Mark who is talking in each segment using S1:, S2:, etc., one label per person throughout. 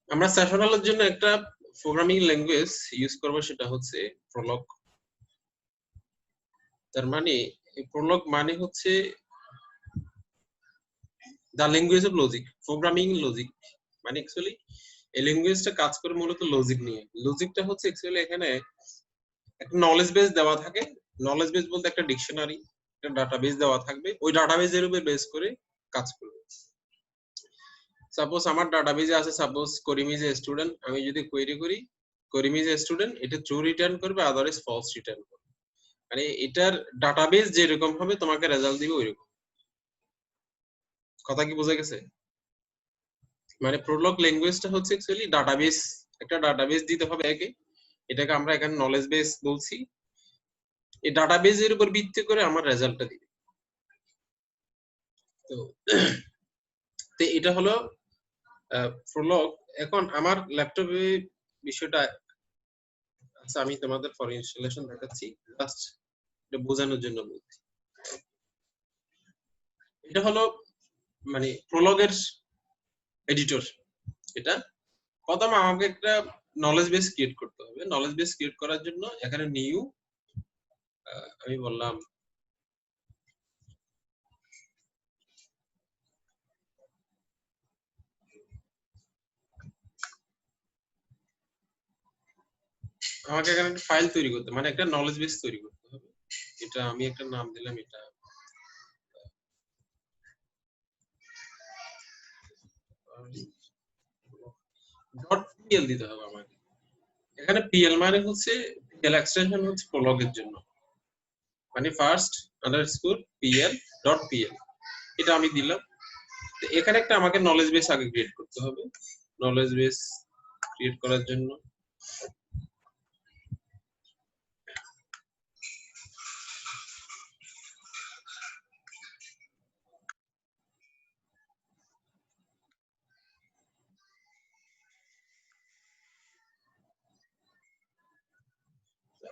S1: আমরা স্যাফরনের জন্য একটা প্রোগ্রামিং ল্যাঙ্গুয়েজ ইউজ করব, সেটা হচ্ছে প্রলগ। তার মানে প্রলগ মানে হচ্ছে the language of logic, programming logic. মানে অ্যাকচুয়ালি এই ল্যাঙ্গুয়েজটা কাজ করে মূলত লজিক নিয়ে। লজিকটা হচ্ছে অ্যাকচুয়ালি এখানে একটা নলেজ বেস দেওয়া থাকে। নলেজ বেস বলতে একটা ডিকশনারি, একটা ডাটাবেস দেওয়া থাকবে, ওই ডাটাবেসের উপর বেস করে কাজ করবে। সাপোজ আমার ডাটাবেসে আছে suppose Karim is a student, আমি যদি কোয়েরি করি করিম ইজ এ স্টুডেন্ট, এটা ট্রু রিটার্ন করবে, আদারওয়াইজ ফলস রিটার্ন করবে। মানে এটার ডাটাবেস যেরকম হবে তোমাকে রেজাল্ট দিবে ওইরকম। কথা কি বোঝা গেছে? মানে প্রলগ ল্যাঙ্গুয়েজটা হচ্ছে অ্যাকচুয়ালি ডাটাবেস, একটা ডাটাবেস দিতে হবে একে, এটাকে আমরা এখানে নলেজ বেস বলছি। এই ডাটাবেসের উপর ভিত্তি করে আমার রেজাল্টটা দিবে। তো এটা হলো প্রলগ। এখন আমার ল্যাপটপে বিষয়টা আচ্ছা, আমি তোমাদের ফর ইনস্টলেশন দেখাচ্ছি, জাস্ট এটা বোঝানোর জন্য বলছি। এটা হলো মানে প্রলগের এডিটর। এটা প্রথমে আমাকে একটা নলেজ বেস ক্রিয়েট করতে হবে। নলেজ বেস ক্রিয়েট করার জন্য এখানে নিউ আমি বললাম আমাকে এখানে একটা ফাইল তৈরি করতে, মানে একটা নলেজ বেস তৈরি করতে হবে। এটা আমি একটা নাম দিলাম, এটা ডট পিএল দিতে হবে আমাকে। এখানে পিএল মানে হচ্ছে পিএল এক্সটেনশন হচ্ছে প্রলগের জন্য, মানে first underscore PL dot PL, এটা আমি দিলাম। তো এখানে একটা আমাকে নলেজ বেস আগে ক্রিয়েট করতে হবে। নলেজ বেস ক্রিয়েট করার জন্য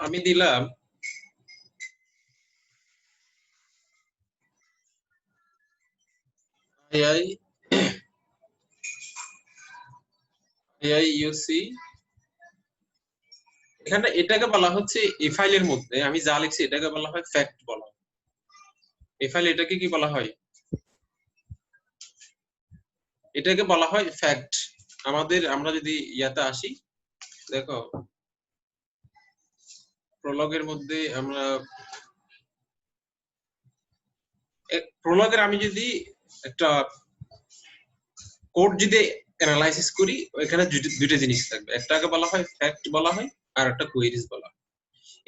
S1: আমি দিলাম আইআইইউসি। এখানে এটাকে বলা হচ্ছে এই ফাইলের মধ্যে আমি যা লিখছি এটাকে বলা হয় ফ্যাক্ট বলা হয়। এই ফাইল এটাকে কি বলা হয়? এটাকে বলা হয় ফ্যাক্ট। আমরা যদি ইয়াতে আসি, দেখো প্রলগের মধ্যে আমরা প্রলগের আমি যদি একটা কোড যদি অ্যানালাইসিস করি, এখানে দুইটা জিনিস থাকবে, একটাকে বলা হয় ফ্যাক্ট বলা হয়, আর একটা কোয়েরিজ বলা হয়।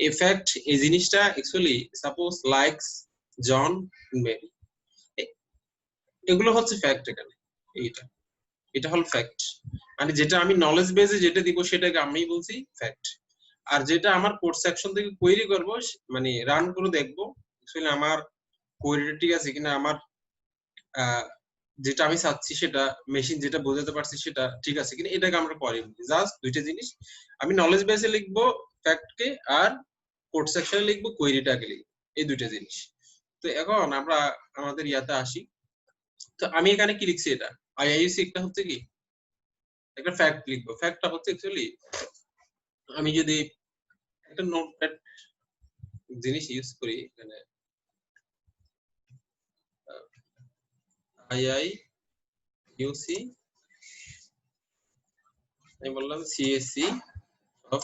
S1: এই ফ্যাক্ট এই জিনিসটা অ্যাকচুয়ালি সাপোজ লাইকস জন মেরি, এগুলো হচ্ছে ফ্যাক্ট। এখানে এইটা এটা হল ফ্যাক্ট, মানে যেটা আমি নলেজ বেসে যেটা দিব সেটাকে আমি বলছি ফ্যাক্ট। আর যেটা আমার কোড সেকশন থেকে কোয়েরি করব, মানে রান করে দেখবো আসলে আমার কোয়েরিটা ঠিক আছে কিনা, আমার যেটা আমি চাচ্ছি সেটা মেশিন যেটা বোঝাতে পারছি সেটা ঠিক আছে কিনা, এটাকে আমরা পরে বলি। জাস্ট দুইটা জিনিস, আমি নলেজ বেসে লিখবো ফ্যাক্টকে, আর কোড সেকশনে লিখবো কোয়েরিটাকে লিখবো, এই দুইটা জিনিস। তো এখন আমরা আমাদের ইয়াতে আসি। তো আমি এখানে কি লিখছি, এটা আইআইইউসি একটা হচ্ছে কি একটা ফ্যাক্ট লিখবো। ফ্যাক্টটা হচ্ছে অ্যাকচুয়ালি আমি যদি একটা নোটপ্যাড জিনিস ইউজ করি, এখানে আইআইইউসি আমি বললাম সিএসসি অফ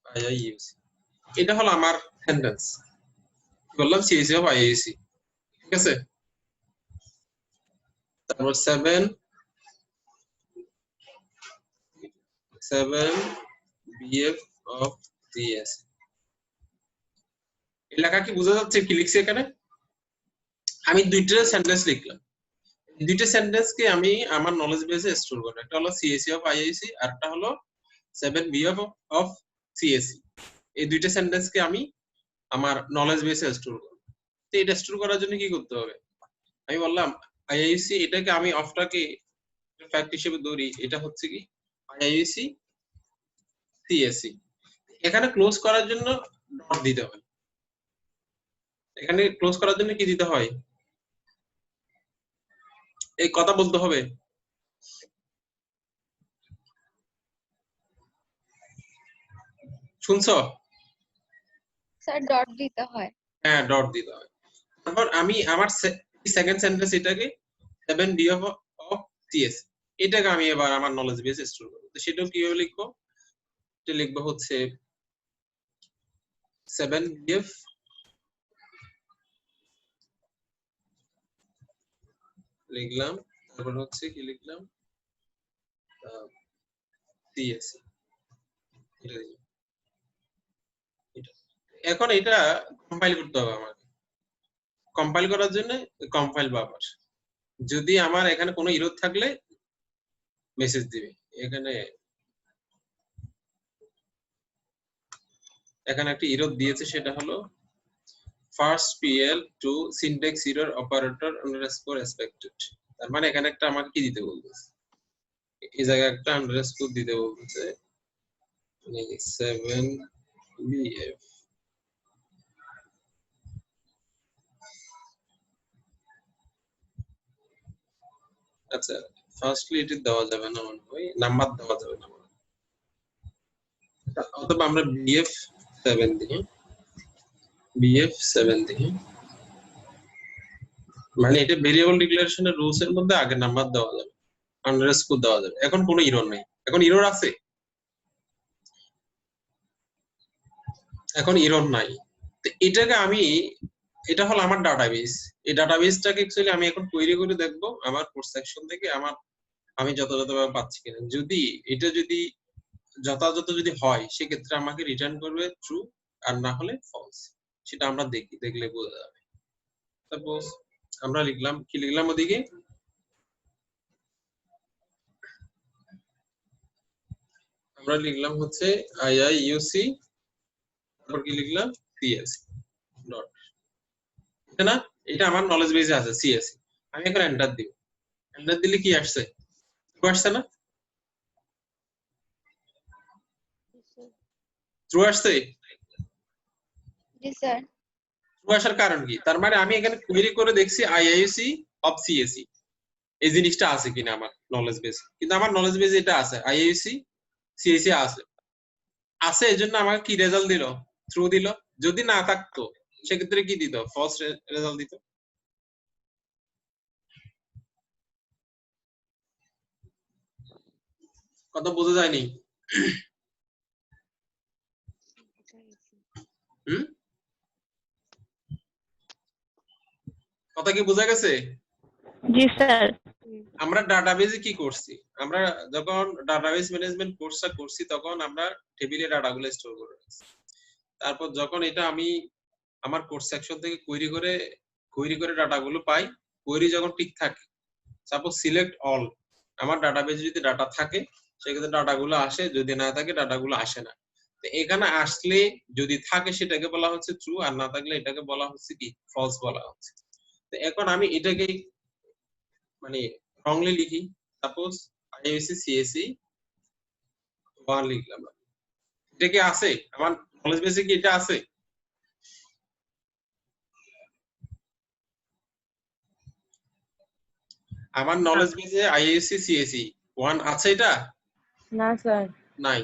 S1: আইআইইউসি, এটা হলো আমার সেন্টেন্স। বললাম সিএসসি অফ আইআইইউসি, ঠিক আছে। তারপর 7 বিএফ অফ সিএস। এই লেখা কি বোঝা যাচ্ছে কি লিখছি এখানে? আমি দুইটা সেন্টেন্স লিখলাম, দুইটা সেন্টেন্সকে আমি আমার নলেজ বেসে স্টোর করব। একটা হলো সিএসসি অফ আইআইসি, আর একটা হলো 7 বিএফ অফ সিএসসি। এই দুইটা সেন্টেন্সকে আমি আমার নলেজ বেসে স্টোর করব। তো এটা স্টোর করার জন্য কি করতে হবে? আমি বললাম আইআইসি, এটাকে আমি অফটাকে ফ্যাক্ট হিসেবে ধরি, এটা হচ্ছে কি আইআইসি সিএসসি। এখানে ক্লোজ করার জন্য ডট দিতে হয়। এখানে ক্লোজ করার জন্য কি দিতে হয়? এই কথা বলতে হবে। শুনছো?
S2: স্যার ডট দিতে হয়।
S1: হ্যাঁ, ডট দিতে হয়। তারপর আমি আমার সেকেন্ড সেন্টেন্স এটাকে 7 ডিএফ অফ সিএস, এটাকে আমি এবার আমার নলেজ বেসে স্টোর করব। তো সেটাও কিভাবে লিখবো? এটা লিখবো হচ্ছে 7 ডিএফ লিখলাম, তারপর হচ্ছে কি লিখলাম, সিএস। এখন এটা কম্পাইল করতে হবে আমাকে। কম্পাইল করার জন্য কম্পাইল বাফার, যদি আমার এখানে কোনো ইরর থাকলে মেসেজ দিবে। এখানে একটা ইরর দিয়েছে, সেটা হলো first PL two syntax error operator underscore expected. তার মানে এখানে একটা আমাকে কি দিতে বলতেছে, এই জায়গায় একটা আন্ডারস্কোর দিতে বলতেছে, 7 বিএফ। আচ্ছা, ফার্স্টলি এটি দেওয়া যাবে না, মনে হয় নাম্বার দেওয়া যাবে না, অথবা আমরা বিএফ 7 দিই, বিএফ 7 দিই। মানে এটা ভেরিয়েবল ডিক্লারেশনের রুলস এর মধ্যে আগে নাম্বার দেওয়া যাবে, আন্ডারস্কোর দেওয়া যাবে। এখন কোনো ইরর নেই। এখন ইরর আছে? এখন ইরর নাই। তো এটাকে আমি, এটা হলো আমার ডাটাবেস। এই ডাটাবেসটাকে অ্যাকচুয়ালি আমি এখন কোয়েরি করে দেখবো আমার কোড সেকশন থেকে আমি যথাযথভাবে পাচ্ছি কিনা। যদি এটা যথাযথ হয়, সেক্ষেত্রে আমাকে রিটার্ন করবে ট্রু, আর না হলে ফলস। সেটা আমরা দেখলে বোঝা যাবে। সাপোজ আমরা লিখলাম, কি লিখলাম ওদিকে, আমরা লিখলাম হচ্ছে আইআইইউসি, তারপর কি লিখলাম, সিএসি ডট। এটা না, এটা আমার নলেজ বেসে আছে সিএসি। আমি এখন এন্টার দিব। এন্টার দিলে কি আসছে? ট্রু আসছে না? ট্রু আসছে?
S2: জি স্যার।
S1: ট্রু আসার কারণ কি? তার মানে আমি এখানে কোয়েরি করে দেখছি আইআইইউসি অফ সিএসি, এই জিনিসটা আছে কিনা আমার নলেজ বেসে। কিন্তু আমার নলেজ বেসে এটা আছে, আইআইইউসি সিএসি আছে। এই জন্য আমাকে কি রেজাল্ট দিল? ট্রু দিল। যদি না থাকতো সেক্ষেত্রে কি দিত? ফলস রেজাল্ট দিত। কথা বোঝা যায়নি? হুম, কথা কি বোঝা গেছে?
S2: জি স্যার।
S1: আমরা ডাটাবেসে কি করছি, আমরা যখন ডাটাবেস ম্যানেজমেন্ট কোর্সটা করছি তখন আমরা টেবিলে ডাটাগুলো স্টোর করে রাখছি। তারপর যখন এটা আমি আমার কোর্স সেকশন থেকে কোয়েরি করে ডাটাগুলো পাই, কোয়েরি যখন ঠিক থাকে, সাপোজ সিলেক্ট অল, আমার ডাটাবেসে যদি ডাটা থাকে সেক্ষেত্রে ডাটাগুলো আসে, যদি না থাকে ডাটাগুলো আসে না। তো এখানে আসলে যদি থাকে সেটাকে বলা হচ্ছে ট্রু, আর না থাকলে এটাকে বলা হচ্ছে কি, ফলস বলা হচ্ছে। তো এখন আমি এটাকে মানে রংলি লিখি, সাপোজ আইএসসি সিএসসি 1 লিখলাম। এটা কি আছে আমার নলেজ বেসে? কি এটা আছে? আমার নলেজ বেসে আইএসসি সিএসসি 1 আছে? এটা
S3: না স্যার।
S1: নাই।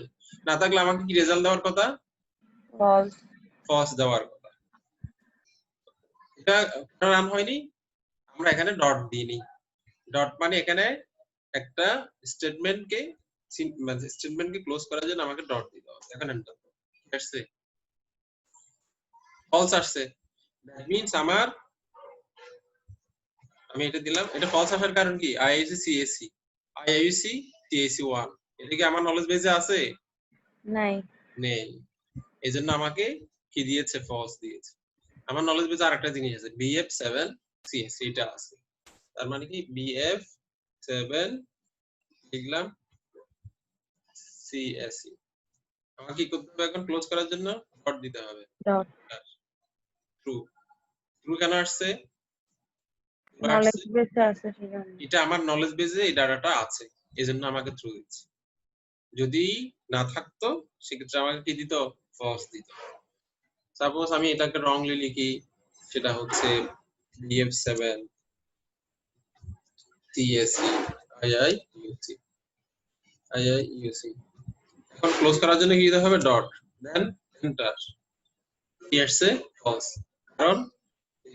S1: না থাকলে আমাকে কি রেজাল্ট দেওয়ার কথা?
S3: ফলস।
S1: ফলস দেওয়ার কথা। এটা রান হয়নি, আমরা এখানে ডট দিইনি। ডট মানে এখানে একটা স্টেটমেন্টকে ক্লোজ করার জন্য আমাকে ডট দিতে হবে। এখন এন্টার দাও। আসছে? ফলস আসছে। দ্যাট মিন্স আমি এটা দিলাম। এটা ফলস আসার কারণ কি? আইআইইউসি সিএসসি 1 এটা কি আমার নলেজ বেসে আছে?
S3: নাই।
S1: নেই। এজন্য আমাকে কি দিয়েছে? ফলস দিয়েছে। আমার নলেজ বেসে আরেকটা জিনিস আছে, বিএফ 7 সিএসসি, এটা আছে। তার মানে কি, বিএফ 7 লিখলাম সিএসসি। আমাকে কি করতে হবে এখন? ক্লোজ করার জন্য ডট দিতে হবে।
S3: ডট।
S1: ট্রু। ট্রু কেন আসছে?
S3: নলেজ বেসে আছে সেখানে।
S1: এটা আমার নলেজ বেসে এই ডাটাটা আছে, এজন্য আমাকে ট্রু দিচ্ছে। যদি না থাকতো সেক্ষেত্রে আমাকে কি দিত? ফলস দিত। সাপোজ আমি এটাকে রংলি লিখি, সেটা হচ্ছে বিএফ 7 সিএসসি আইআইইউসি আইআইইউসি। এখন ক্লোজ করার জন্য কি দিতে হবে? Dot, then enter. কি আসছে? ফলস, কারণ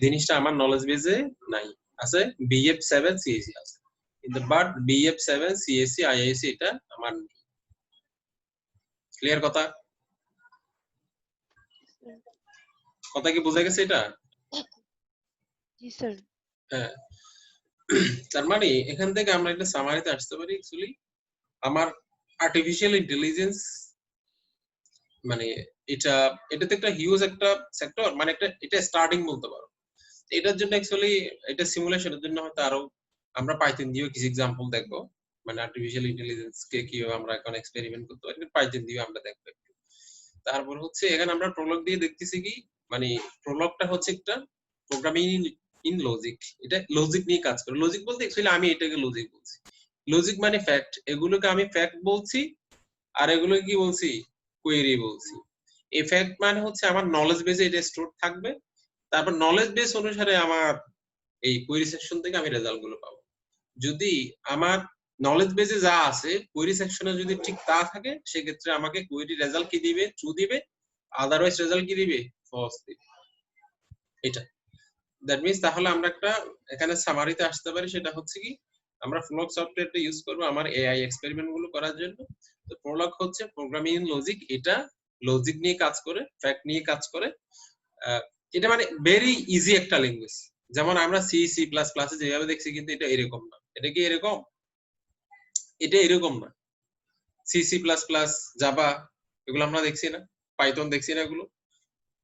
S1: জিনিসটা আমার নলেজ বেজে নাই। আছে BF7 CSE আছে, কিন্তু বাট BF7 CSE IIC এটা আমার নেই। ক্লিয়ার কথা? কথা কি বোঝা গেছে এটা?
S2: জি স্যার।
S1: হ্যাঁ, তার মানে এখান থেকে আমরা একটা সামারিতে আসতে পারি। অ্যাকচুয়ালি আমার আর্টিফিশিয়াল ইন্টেলিজেন্স মানে এটাতে একটা হিউজ একটা সেক্টর, মানে এটা স্টার্টিং বলতে পারো। এটার জন্য অ্যাকচুয়ালি এটা সিমুলেশনের জন্য হয়তো আরো আমরা পাইথন দিয়েও কিছু এক্সাম্পল দেখবো, মানে আর্টিফিশিয়াল ইন্টেলিজেন্স কে কিভাবে আমরা এখন এক্সপেরিমেন্ট করতে পারি পাইথন দিয়ে আমরা দেখবো। তারপর হচ্ছে এখানে আমরা প্রলগ দিয়ে দেখতেছি কি, মানে প্রলগটা হচ্ছে একটা প্রোগ্রামিং ইন লজিক। এটা লজিক নিয়ে কাজ করে। লজিক বলতে অ্যাকচুয়ালি আমি এটাকে লজিক বলছি। লজিক মানে ফ্যাক্ট, এগুলোকে আমি ফ্যাক্ট বলছি, আর এগুলো কি বলছি? কোয়েরি বলছি। এই ফ্যাক্ট মানে হচ্ছে আমার নলেজ বেসে এটা স্টোর থাকবে, তারপর নলেজ বেস অনুসারে আমার এই কোয়েরি সেকশন থেকে আমি রেজাল্ট গুলো পাবো। যদি আমার নলেজ বেসে যা আছে কোয়েরি সেকশনে যদি ঠিক তা থাকে, সেক্ষেত্রে আমাকে কোয়েরি রেজাল্ট কি দিবে? ট্রু দিবে, আদারওয়াইজ রেজাল্ট কি দিবে? ফলস দিবে। এটা দ্যাট মিন্স তাহলে আমরা একটা এখানে সামারিতে আসতে পারি, সেটা হচ্ছে কি আমরা প্রলগ সফটওয়্যারটা ইউজ করব আমার এআই এক্সপেরিমেন্ট গুলো করার জন্য। তো প্রলগ হচ্ছে প্রোগ্রামিং ইন লজিক, এটা লজিক নিয়ে কাজ করে, ফ্যাক্ট নিয়ে কাজ করে। এটা মানে ভেরি ইজি একটা ল্যাঙ্গুয়েজ। যেমন আমরা C++ এ যেভাবে দেখছি, কিন্তু এটা এরকম না। এটা কি এরকম? এটা এরকম না। C++, জাভা এগুলো আমরা দেখছি না, পাইথন দেখছি না,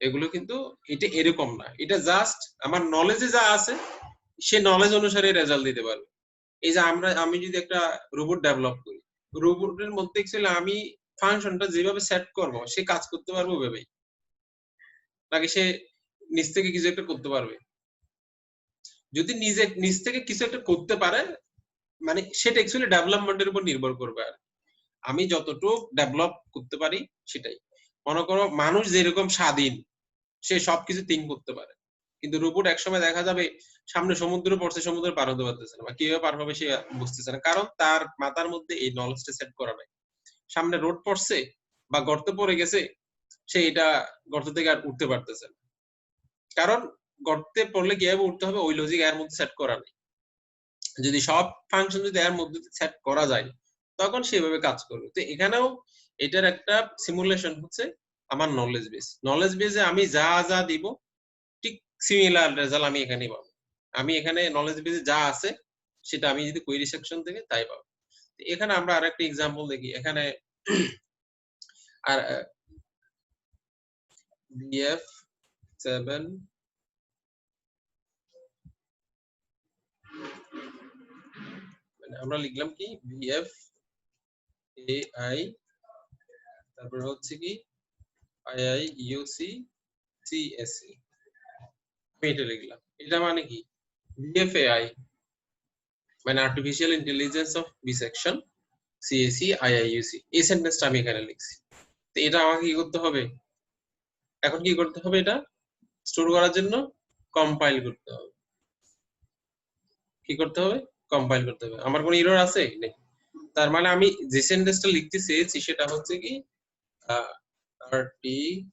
S1: এগুলো কিন্তু এটা এরকম না। এটা জাস্ট আমার নলেজে যা আছে সে নলেজ অনুসারে রেজাল্ট দিতে পারবে। এই যে আমি যদি একটা রোবট ডেভেলপ করি, রোবটের মধ্যে অ্যাকচুয়ালি আমি ফাংশনটা যেভাবে সেট করব সে কাজ করতে পারবে ওভাবেই, নাকি সে নিজ থেকে কিছু একটা করতে পারবে? যদি নিজ থেকে কিছু একটা করতে পারে, মানে সেটা অ্যাকচুয়ালি ডেভেলপমেন্টের উপর নির্ভর করবে। আর আমি যতটুকু ডেভেলপ করতে পারি সেটাই। মনে করো মানুষ যেরকম স্বাধীন, সে সবকিছু থিঙ্ক করতে পারে, কিন্তু রোবট একসময় দেখা যাবে সামনে সমুদ্র পড়ছে, সমুদ্র পার হতে পারতেছে না, বা কিভাবে পার হবে সে বুঝতেছে না, কারণ তার মাথার মধ্যে এই নলেজটা সেট করা নাই। সামনে রোড পড়ছে বা গর্ত পড়ে গেছে, সে এটা গর্ত থেকে আর উঠতে পারতেছে না, কারণ গর্তে পড়লে কিভাবে উঠতে হবে ওই লজিক এর মধ্যে সেট করা নেই। যদি সব ফাংশন যদি এর মধ্যে সেট করা যায়, তখন সেভাবে কাজ করবে। তো এখানেও এটার একটা সিমুলেশন হচ্ছে আমার নলেজ বেস। নলেজ বেসে আমি যা যা দিব ঠিক সিমিলার রেজাল্ট আমি এখানে পাবো। আমি এখানে নলেজ বেসে যা আছে সেটা আমি যদি কোয়েরি সেকশন থেকে তাই পাবো। এখানে আমরা আরেকটা एग्जांपल দেখি। এখানে আর BF7 মানে আমরা লিখলাম কি BF AI, তারপর হচ্ছে কি IIUC CSE, এটা লিখলাম। এটা মানে কি? BFAI মানে artificial intelligence of bisection, CSE IIUC, এই সেন্টেন্সটা আমি এখানে লিখছি। তো এটা আমাকে কি করতে হবে? এখন কি করতে হবে? এটা স্টোর করার জন্য কম্পাইল করতে হবে। কি করতে হবে? কম্পাইল করতে হবে। আমার কোনো এরর আছে? নেই। তার মানে আমি যে সেন্টেন্সটা লিখতে চেয়েছি সেটা হচ্ছে কি আর্টিফিশিয়াল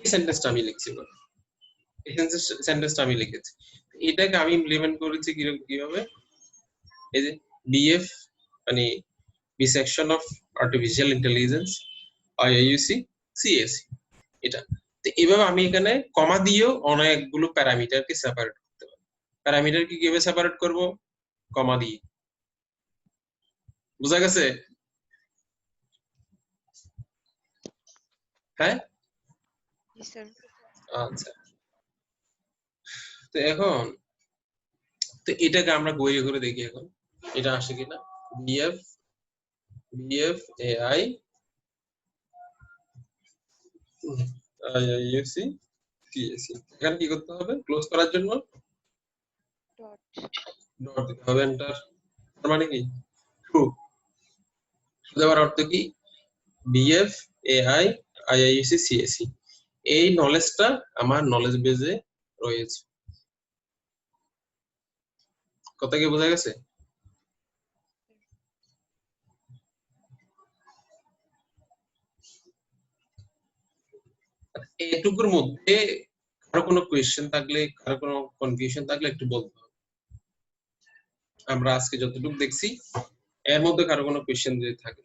S1: এই সেন্টেন্সটা আমি লিখছি, এই সেন্টেন্সটা আমি লিখেছি। এটাকে আমি ইমপ্লিমেন্ট করেছি কিভাবে? এই যে BF মানে bisection of artificial intelligence IIUC CSE, এটা। তো এইভাবে আমি এখানে কমা দিয়েও অনেকগুলো প্যারামিটারকে সেপারেট করতে পারি। প্যারামিটারকে কিভাবে সেপারেট করব? কমা দিয়ে। বুঝা গেছে? হ্যাঁ,
S2: জি স্যার।
S1: আচ্ছা। তো এখন তো এটাকে আমরা কোয়েরি করে দেখি এখন এটা আসে কিনা। BFAI IIUC CSE, এখানে কি করতে হবে? ক্লোজ করার জন্য
S2: ডট।
S1: ডট দিতে হবে, এন্টার। তার মানে কি ট্রু দেওয়ার অর্থ কি? BF AI IIUC CSE এই নলেজটা আমার নলেজ বেজে রয়েছে। কথা কি বোঝা গেছে? এটুকুর মধ্যে কারো কোনো কোয়েশ্চেন থাকলে, কারো কোনো কনফিউশন থাকলে একটু বলতে হবে। আমরা আজকে যতটুকু দেখছি এর মধ্যে কারো কোনো কোয়েশ্চেন যদি থাকে।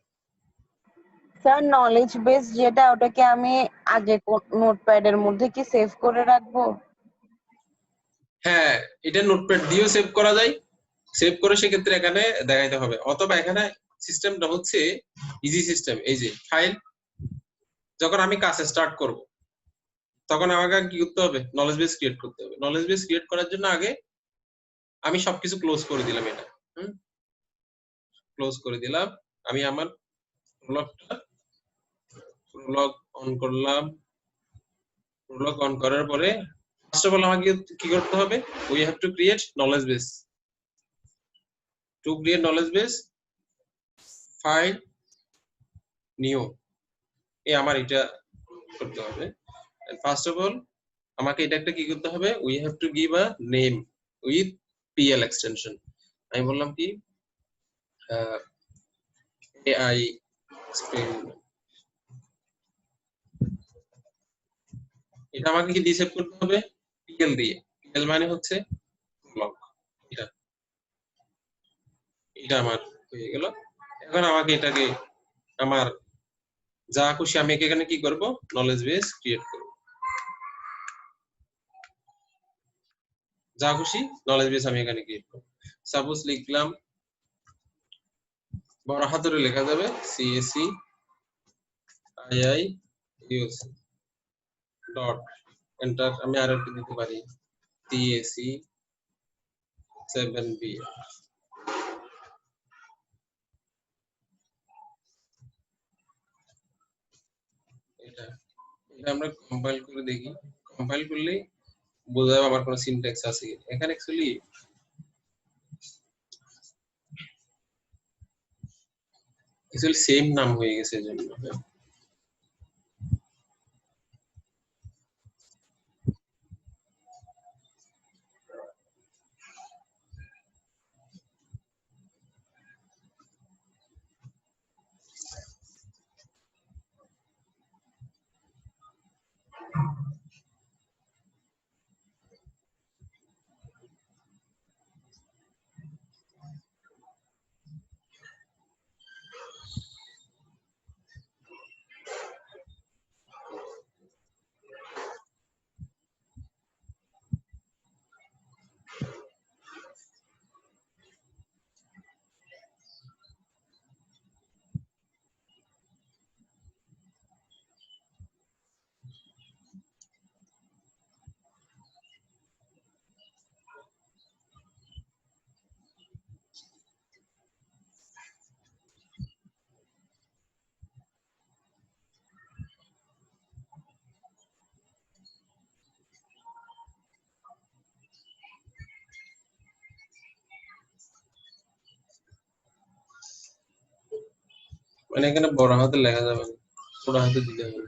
S3: স্যার নলেজ বেস যেটা ওটাকে আমি আগে নোটপ্যাডের মধ্যে কি সেভ করে রাখবো?
S1: হ্যাঁ, এটা নোটপ্যাড দিয়েও সেভ করা যায়। সেভ করে সেক্ষেত্রে এখানে দেখাইতে হবে, অথবা এখানে সিস্টেমটা হচ্ছে ইজি সিস্টেম। এই যে ফাইল, যখন আমি কাজ স্টার্ট করব তখন আমাকে কি করতে হবে? নলেজ বেস ক্রিয়েট করতে হবে। নলেজ বেস ক্রিয়েট করার জন্য আগে আমি সবকিছু ক্লোজ করে দিলাম। এটা ক্লোজ করে দিলাম। আমি আমার প্রলগ অন করলাম। প্রলগ অন করার পরে ফার্স্ট অফ অল আমাকে কি করতে হবে? We have to create knowledge base. To create knowledge base, file new, আমার এটা করতে হবে। ফার্স্ট অফ অল আমাকে এটা একটা কি করতে হবে? We have to give a name with PL extension. আমি বললাম কি AI experiment। এটা আমাকে কি দিয়ে সেভ করতে হবে? PL দিয়ে। PL মানে হচ্ছে ব্লক। এটা এটা আমার হয়ে গেল। এখন আমাকে এটাকে আমার যা খুশি আমি এখানে কি করব? নলেজ বেস ক্রিয়েট করব। যা খুশি নলেজ বেস আমি এখানে ক্রিয়েট করব। সাপোজ লিখলাম, বড় হাতেরে লেখা যাবে CSE IIUC ডট, এন্টার। আমি আর একটা দিতে পারি CSE 7B। এটা এটা আমরা কম্পাইল করে দেখি। কম্পাইল করলে বোঝা যাবে আমার কোনো সিনট্যাক্স আছে কি। এখানে অ্যাকচুয়ালি সেম নাম হয়ে গেছে এজন্য। মানে এখানে বড় হাতে লেখা যাবে না, ছোট হাতে দিতে হবে।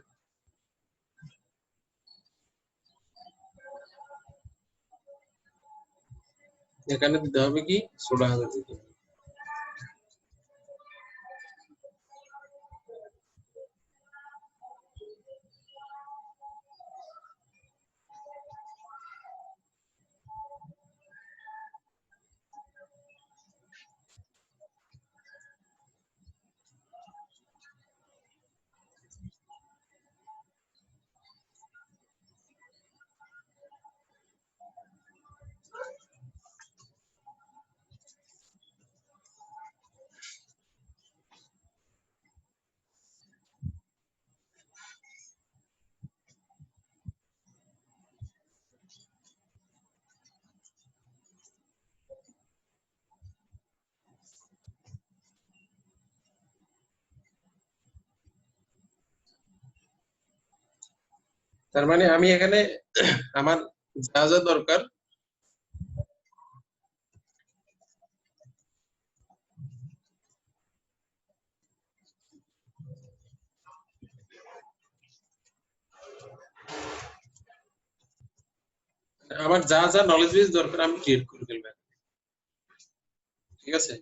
S1: এখানে দিতে হবে কি? ছোট হাতে দিতে হবে। তার মানে আমি এখানে আমার যা যা দরকার আমার যা যা নলেজ বেস দরকার আমি ক্রিয়েট করে ফেলবো, ঠিক আছে?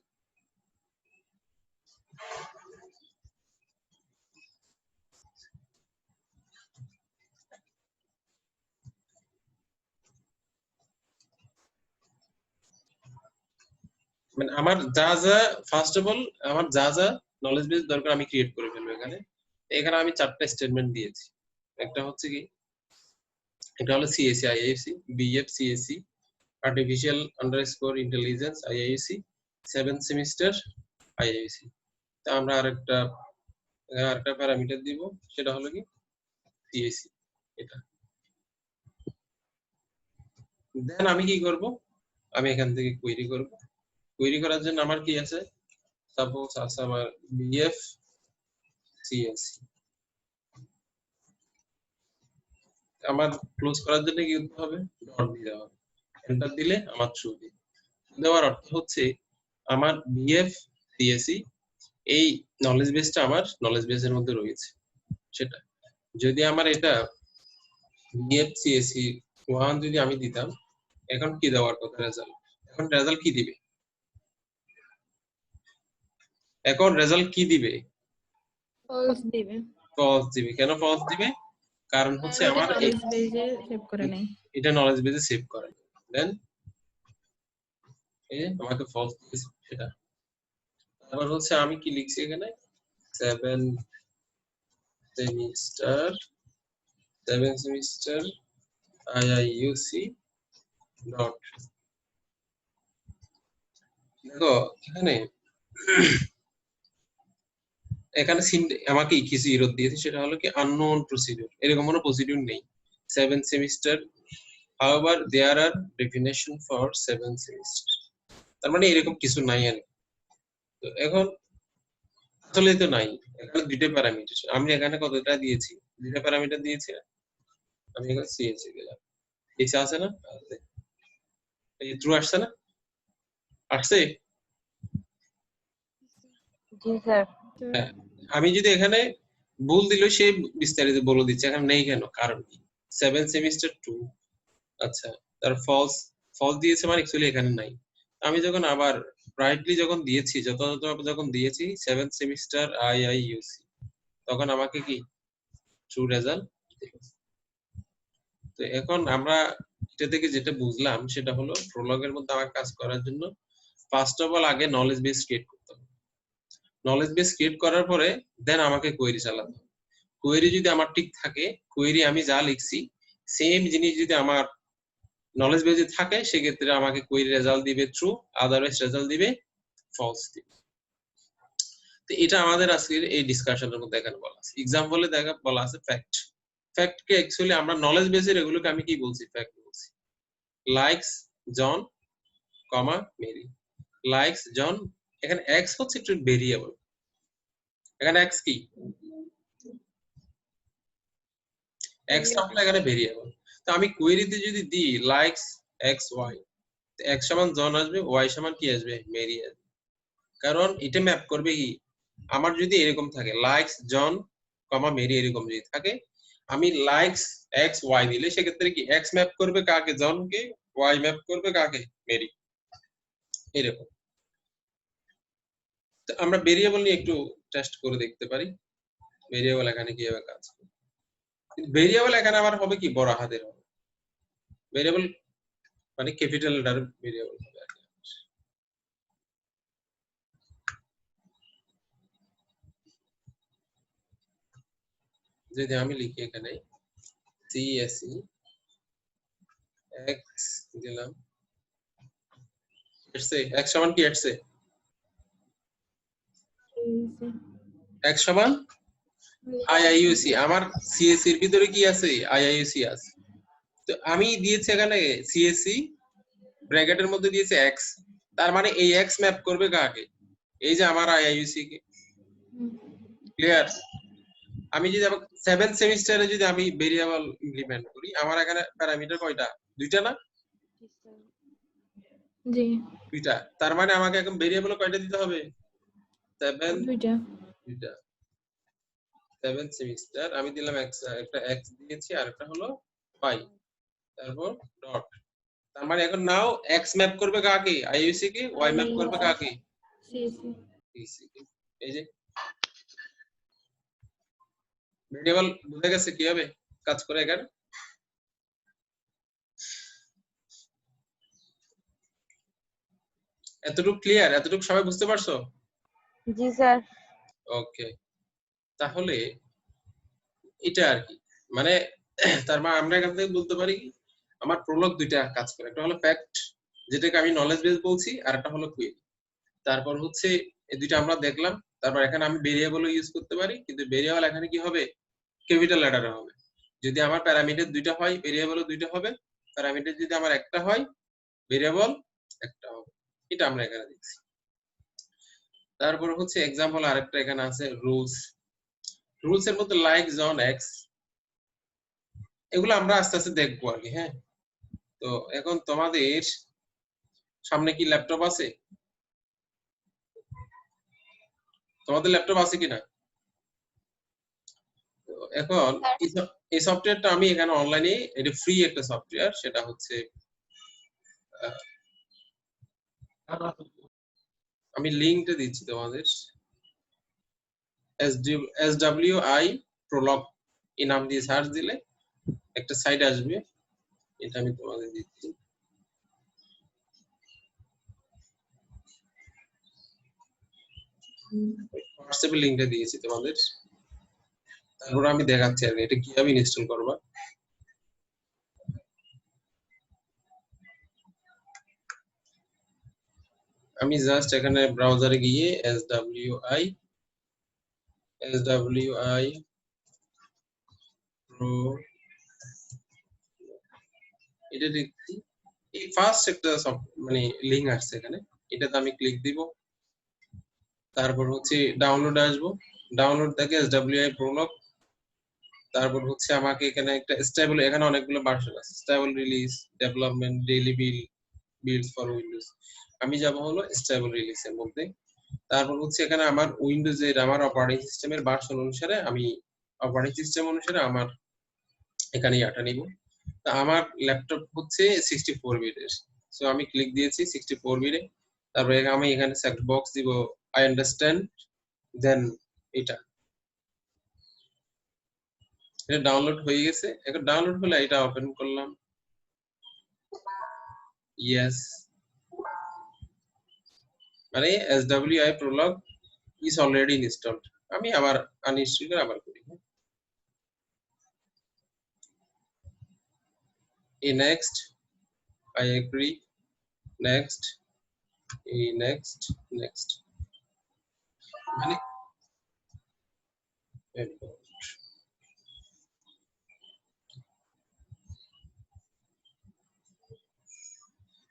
S1: মানে আমার যা যা ফার্স্ট অফ অল আমার যা যা নলেজ বেস দরকার আমি ক্রিয়েট করে ফেলবো এখানে। এখানে আমি 4টা স্টেটমেন্ট দিয়েছি। একটা হচ্ছে কি, এটা হলো CSC IIC, BF CSC, artificial underscore intelligence IIC, 7th semester IIC. তা আমরা আরেকটা প্যারামিটার দিব, সেটা হলো কি সিএসসি। এটা দেন আমি কি করব, আমি এখান থেকে কোয়েরি করব। কোয়েরি করার জন্য আমার কি আছে, সাপোজ আছে আমার বিএফ সিএসসি। আমার ক্লোজ করার জন্য কি করতে হবে, ডট দিতে হবে। এন্টার দিলে আমার ট্রু দিবে। দেওয়ার অর্থ হচ্ছে আমার বিএফ সিএসসি এই নলেজ বেসটা আমার নলেজ বেসের মধ্যে রয়েছে। সেটা যদি আমার এটা বিএফ সিএসসি 1 যদি আমি দিতাম, এখন কি দেওয়ার কথা রেজাল্ট, এখন রেজাল্ট কি দিবে, এখন রেজাল্ট কি দিবে,
S4: ফলস দিবে।
S1: ফলস দিবে। কেন ফলস দিবে, কারণ হচ্ছে আমার
S4: নলেজ বেজে সেভ করে নাই।
S1: এটা নলেজ বেসে সেভ করে। দেন এই যে আমাকে ফলস দিয়েছে সেটা। তারপর হচ্ছে আমি কি লিখছি এখানে, 7th সেমিস্টার আইআইইউসি ডট। দেখো এখানে এখানে আমাকে কিছু ইরর দিয়েছে, সেটা হলো কি আননোন প্রসিডিউর, এরকম কোনো প্রসিডিউর নেই 7th semester. however there are definition for 7th semester, তার মানে এরকম কিছু নাই। আর তো এখন আসলে তো নাই, এখানে দুইটা প্যারামিটার, আমি এখানে কতটা দিয়েছি, দুইটা প্যারামিটার দিয়েছি। আমি এখানে সিএসসি দিলাম, এসে আছে না, এই ট্রু আসছে না, আসছে।
S3: জি স্যার।
S1: হ্যাঁ, আমি যদি এখানে ভুল দিল সে বিস্তারিত বলে দিচ্ছে, এখানে নেই কেন, কারণ কি 7th সেমিস্টার 2। আচ্ছা, তার ফলস দিয়েছে মানে অ্যাকচুয়ালি এখানে নাই। আমি যখন আবার রাইটলি যখন দিয়েছি, যথাযথ যখন দিয়েছি 7th সেমিস্টার আইআইইউসি, তখন আমাকে কি ট্রু রেজাল্ট দিল। তো এখন আমরা এটা থেকে যেটা বুঝলাম সেটা হলো প্রোলগের মধ্যে আমার কাজ করার জন্য ফার্স্ট অফ অল আগে নলেজ বেস ক্রিয়েট করতে হবে। নলেজ বেস ক্রিয়েট করার পরে দেন আমাকে কোয়েরি চালাতে হবে। কোয়েরি যদি আমার ঠিক থাকে, কোয়েরি আমি যা লিখছি সেম জিনিস যদি আমার নলেজ বেসে থাকে, সেক্ষেত্রে আমাকে কোয়েরি রেজাল্ট দিবে ট্রু, আদারওয়াইজ রেজাল্ট দিবে ফলস দিবে। তো এটা আমাদের আজকের এই ডিসকাশনের মধ্যে এখানে বলা আছে। এক্সাম্পলে বলা আছে ফ্যাক্ট। ফ্যাক্ট কে অ্যাকচুয়ালি আমরা নলেজ বেসের এগুলোকে আমি কি বলছি, ফ্যাক্ট বলছি। লাইকস জন কমা মেরি, লাইকস জন, এখানে এক্স হচ্ছে একটু ভেরিয়েবল, এখানে এক্স কি, এক্স হলো এখানে ভেরিয়েবল। তো আমি কোয়েরিতে যদি দিই লাইকস এক্স ওয়াই, এক্স সমান জন আসবে, ওয়াই সমান কি আসবে, মেরি আসবে। কারণ এটা ম্যাপ করবে কি, আমার যদি এরকম থাকে লাইকস জন কমা মেরি এরকম যদি থাকে, আমি লাইকস এক্স ওয়াই দিলে সেক্ষেত্রে কি এক্স ম্যাপ করবে কাকে, জনকে, ওয়াই ম্যাপ করবে কাকে, মেরি, এরকম। তো আমরা ভেরিয়েবল নিয়ে একটু টেস্ট করে দেখতে পারি ভেরিয়েবল এখানে কিভাবে কাজ করে। ভেরিয়েবল এখানে আবার হবে কি, বড় হাতের হবে ভেরিয়েবল, মানে ক্যাপিটাল লেটার ভেরিয়েবল হবে। যদি আমি লিখি এখানে সিএসসি এক্স দিলাম, এসছে এক্স সমান কি, এসছে এক্স সমান আইআইইউসি। আমার সিএসসি এর ভিতরে কি আছে, আইআইইউসি আছে। তো আমি দিয়েছি এখানে সিএসসি ব্র্যাকেটের মধ্যে দিয়েছে এক্স, তার মানে এই এক্স ম্যাপ করবে কাকে, এই যে আমার আইআইইউসি কে। ক্লিয়ার? আমি যদি 7th সেমিস্টারে যদি আমি ভেরিয়েবল ইমপ্লিমেন্ট করি, আমার এখানে প্যারামিটার কয়টা, দুইটা না,
S4: জি
S1: দুইটা। তার মানে আমাকে এখন ভেরিয়েবল কয়টা দিতে হবে, 7
S4: দুইটা।
S1: দুইটা। 7th সেমিস্টার আমি দিলাম এক্স, একটা এক্স দিয়েছি আর একটা হলো ওয়াই। তারপর ডট। তার মানে এখন নাও এক্স ম্যাপ করবে কাকে, আইইউসি কে, ওয়াই ম্যাপ করবে কাকে,
S4: সিএসসি।
S1: পিসি কে। এই যে ভেরিয়েবল বুঝে গেছে কিভাবে কাজ করে এখানে। এতটুকু ক্লিয়ার? এতটুকু সবাই বুঝতে পারছো?
S3: জি স্যার।
S1: ওকে, তাহলে এটা আর কি, মানে তার মানে আমরা এখান থেকে বলতে পারি কি, আমার প্রলগ দুইটা কাজ করে, একটা হলো ফ্যাক্ট যেটাকে আমি নলেজ বেস বলছি, আর একটা হলো কুইরি। তারপর হচ্ছে এই দুইটা আমরা দেখলাম। তারপর এখানে আমি ভেরিয়েবলও ইউজ করতে পারি, কিন্তু ভেরিয়েবল এখানে কি হবে, ক্যাপিটাল লেটারে হবে। যদি আমার প্যারামিটার দুইটা হয়, ভেরিয়েবলও দুইটা হবে। প্যারামিটার যদি আমার একটা হয়, ভেরিয়েবল একটা হবে। এটা আমরা এখানে দেখছি। তারপর হচ্ছে এক্সাম্পল আরেকটা এখানে আছে, রুলস। রুলস এর মধ্যে লাইক, জন, এক্স, এগুলো আমরা আস্তে আস্তে দেখবো আর কি। হ্যাঁ, তো এখন তোমাদের সামনে কি ল্যাপটপ আছে? তোমাদের ল্যাপটপ আছে কিনা? তো এখন এই সফটওয়্যারটা আমি এখানে অনলাইনে, এটা ফ্রি একটা সফটওয়্যার, সেটা হচ্ছে আমি লিংকটা দিচ্ছি তোমাদের। SWI প্রলগ এই নাম দিয়ে সার্চ দিলে একটা সাইট আসবে, এটা আমি তোমাদের দিচ্ছি। হোয়াটসঅ্যাপে লিংকটা দিয়েছি তোমাদের, তারপর আমি দেখাচ্ছি আর এটা কিভাবে ইনস্টল করবা। আমি জাস্ট এখানে ব্রাউজারে গিয়ে SWI প্রো এটা দেখছি, এই ফার্স্ট একটা মানে লিংক আসছে এখানে, এটাতে আমি ক্লিক দিব। তারপর হচ্ছে ডাউনলোড আসবো, ডাউনলোড থেকে SWI প্রলগ। তারপর হচ্ছে আমাকে এখানে একটা স্টেবল, এখানে অনেকগুলো ভার্সন আছে, stable release, development, daily builds for Windows. আমি যাব হলো স্টেবল রিলিজের মধ্যে। তারপর হচ্ছে এখানে আমার উইন্ডোজের আমার অপারেটিং সিস্টেমের ভার্সন অনুসারে আমি অপারেটিং সিস্টেম অনুসারে আমার এখানে ইয়াটা নিব। তা আমার ল্যাপটপ হচ্ছে 64 বিটের, সো আমি ক্লিক দিয়েছি 64 বিটে। তারপরে আমি এখানে সেট বক্স দিব আই আন্ডারস্ট্যান্ড, দেন এটা ডাউনলোড হয়ে গেছে। এখন ডাউনলোড হলে এটা ওপেন করলাম, ইয়েস, মানে SWI Prolog is already installed. আমি আবার আনইনস্টল করে আবার করি। Next, I agree, next, next, next, মানে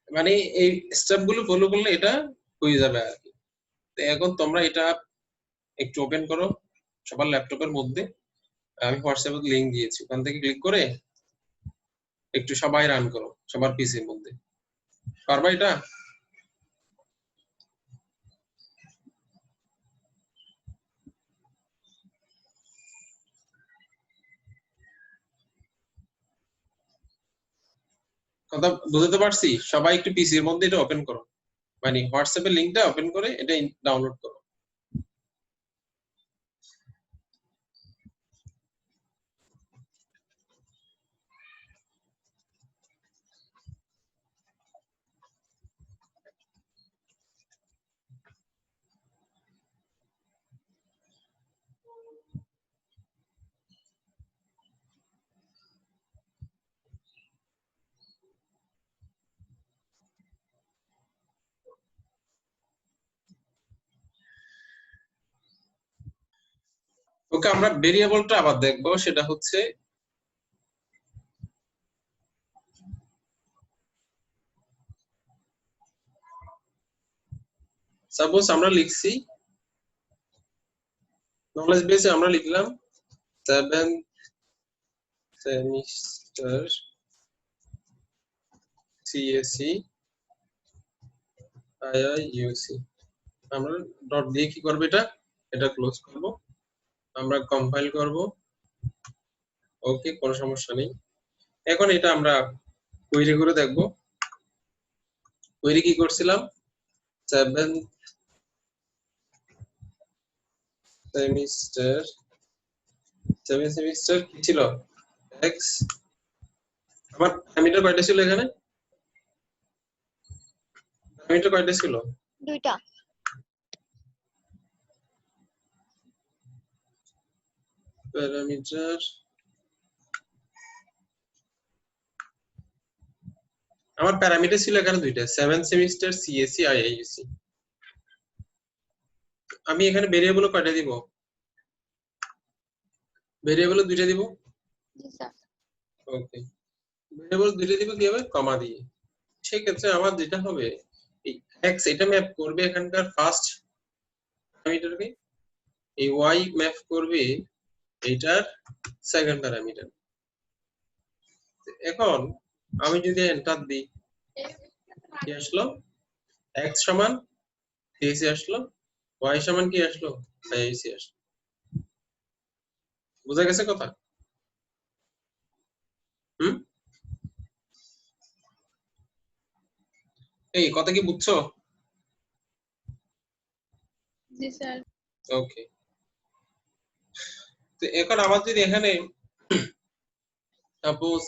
S1: মানে এই স্টেপ গুলো ফলো করলে এটা হয়ে যাবে আর কি। তো এখন তোমরা এটা একটু ওপেন করো সবার ল্যাপটপের মধ্যে, আমি হোয়াটসঅ্যাপে লিংক দিয়েছি, ওখান থেকে ক্লিক করে একটু সবাই রান করো সবার পিসির মধ্যে। পারবা এটা? কথা বুঝতে পারছি? সবাই একটু পিসির মধ্যে এটা ওপেন করো, মানে হোয়াটসঅ্যাপের লিংকটা ওপেন করে এটা ডাউনলোড করো। ওকে, আমরা ভেরিয়েবলটা আবার দেখবো, সেটা হচ্ছে সাপোজ আমরা লিখছি নলেজ বেসে আমরা লিখলাম 7th সেমিস্টার CSE IIUC। আমরা ডট দিয়ে কি করব, এটা ক্লোজ করব, আমরা কম্পাইল করব। ওকে, কোনো সমস্যা নেই। এখন এটা আমরা কোয়েরি করে দেখবো কোয়েরি কি করছিলাম 7th সেমিস্টার কি ছিল x আমার প্যারামিটার কয়টা ছিল এখানে প্যারামিটার কয়টা ছিল
S2: দুইটা
S1: প্যারামিটার আমার প্যারামিটার ছিল এখানে দুইটা 7th সেমিস্টার সিএসসি আইআইইউসি আমি এখানে ভেরিয়েবল কয়টা দিব ভেরিয়েবল দুইটা দিব
S2: জি স্যার
S1: ওকে ভেরিয়েবল দুইটা দিব কিভাবে কমা দিয়ে সেই ক্ষেত্রে আমার যেটা হবে এই x এটা ম্যাপ করবে এখানকার ফার্স্ট প্যারামিটারকে এই y ম্যাপ করবে এটার সেকেন্ড প্যারামিটার এখন আমি যদি এন্টার দিই কি আসলো x সমান সিএসসি আসলো y সমান কি আসলো আইআইসি আসলো বুঝা গেছে কথা এই কথা কি বুঝছো
S2: জি স্যার
S1: ওকে তো এখন আমার যদি এখানে সাপোজ